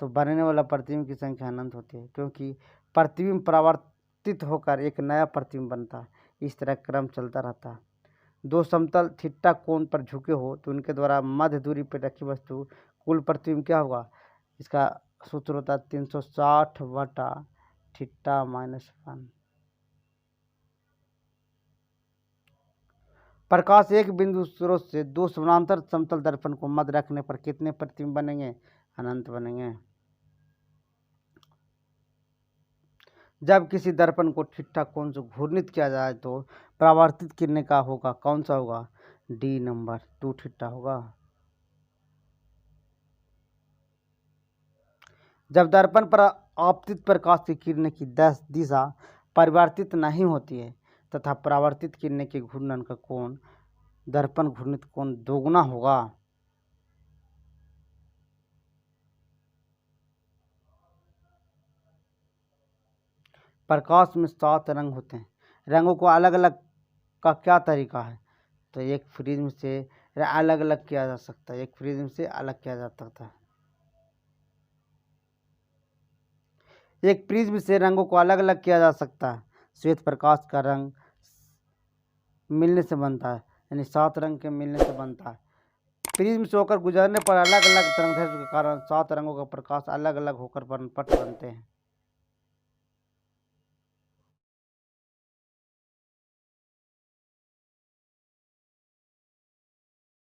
तो बनने वाला प्रतिबिंब की संख्या अनंत होती है, क्योंकि प्रतिबिंब परावर्तित होकर एक नया प्रतिबिंब बनता है। इस तरह क्रम चलता रहता है। दो समतल थीटा कोण पर झुके हो तो उनके द्वारा मध्य दूरी पर रखी वस्तु कुल प्रतिबिंब क्या होगा? इसका सूत्र होता है 360/θ-1। प्रकाश एक बिंदु स्रोत से दो समानांतर समतल दर्पण को मध्य रखने पर कितने प्रतिबिंब बनेंगे? अनंत बनेंगे। जब किसी दर्पण को थीटा कोण से घूर्णित किया जाए तो परावर्तित किरणें का होगा कौन सा होगा? डी नंबर 2 थीटा होगा। जब दर्पण पर आपतित प्रकाश की किरणें की दिशा परिवर्तित नहीं होती है तथा परावर्तित किरणें के घूर्णन का कोण दर्पण घूर्णित कोण दोगुना होगा। प्रकाश में 7 रंग होते हैं। रंगों को अलग अलग का क्या तरीका है? तो एक प्रिज्म से अलग अलग किया जा सकता है, एक प्रिज्म से अलग किया जा सकता है। एक प्रिज्म से रंगों को अलग अलग किया जा सकता है। श्वेत प्रकाश का रंग मिलने से बनता है, यानी 7 रंग के मिलने से बनता है। प्रिज्म से होकर गुजरने पर अलग अलग तरंगदैर्ध्य के कारण 7 रंगों का प्रकाश अलग अलग होकर पट बनते हैं।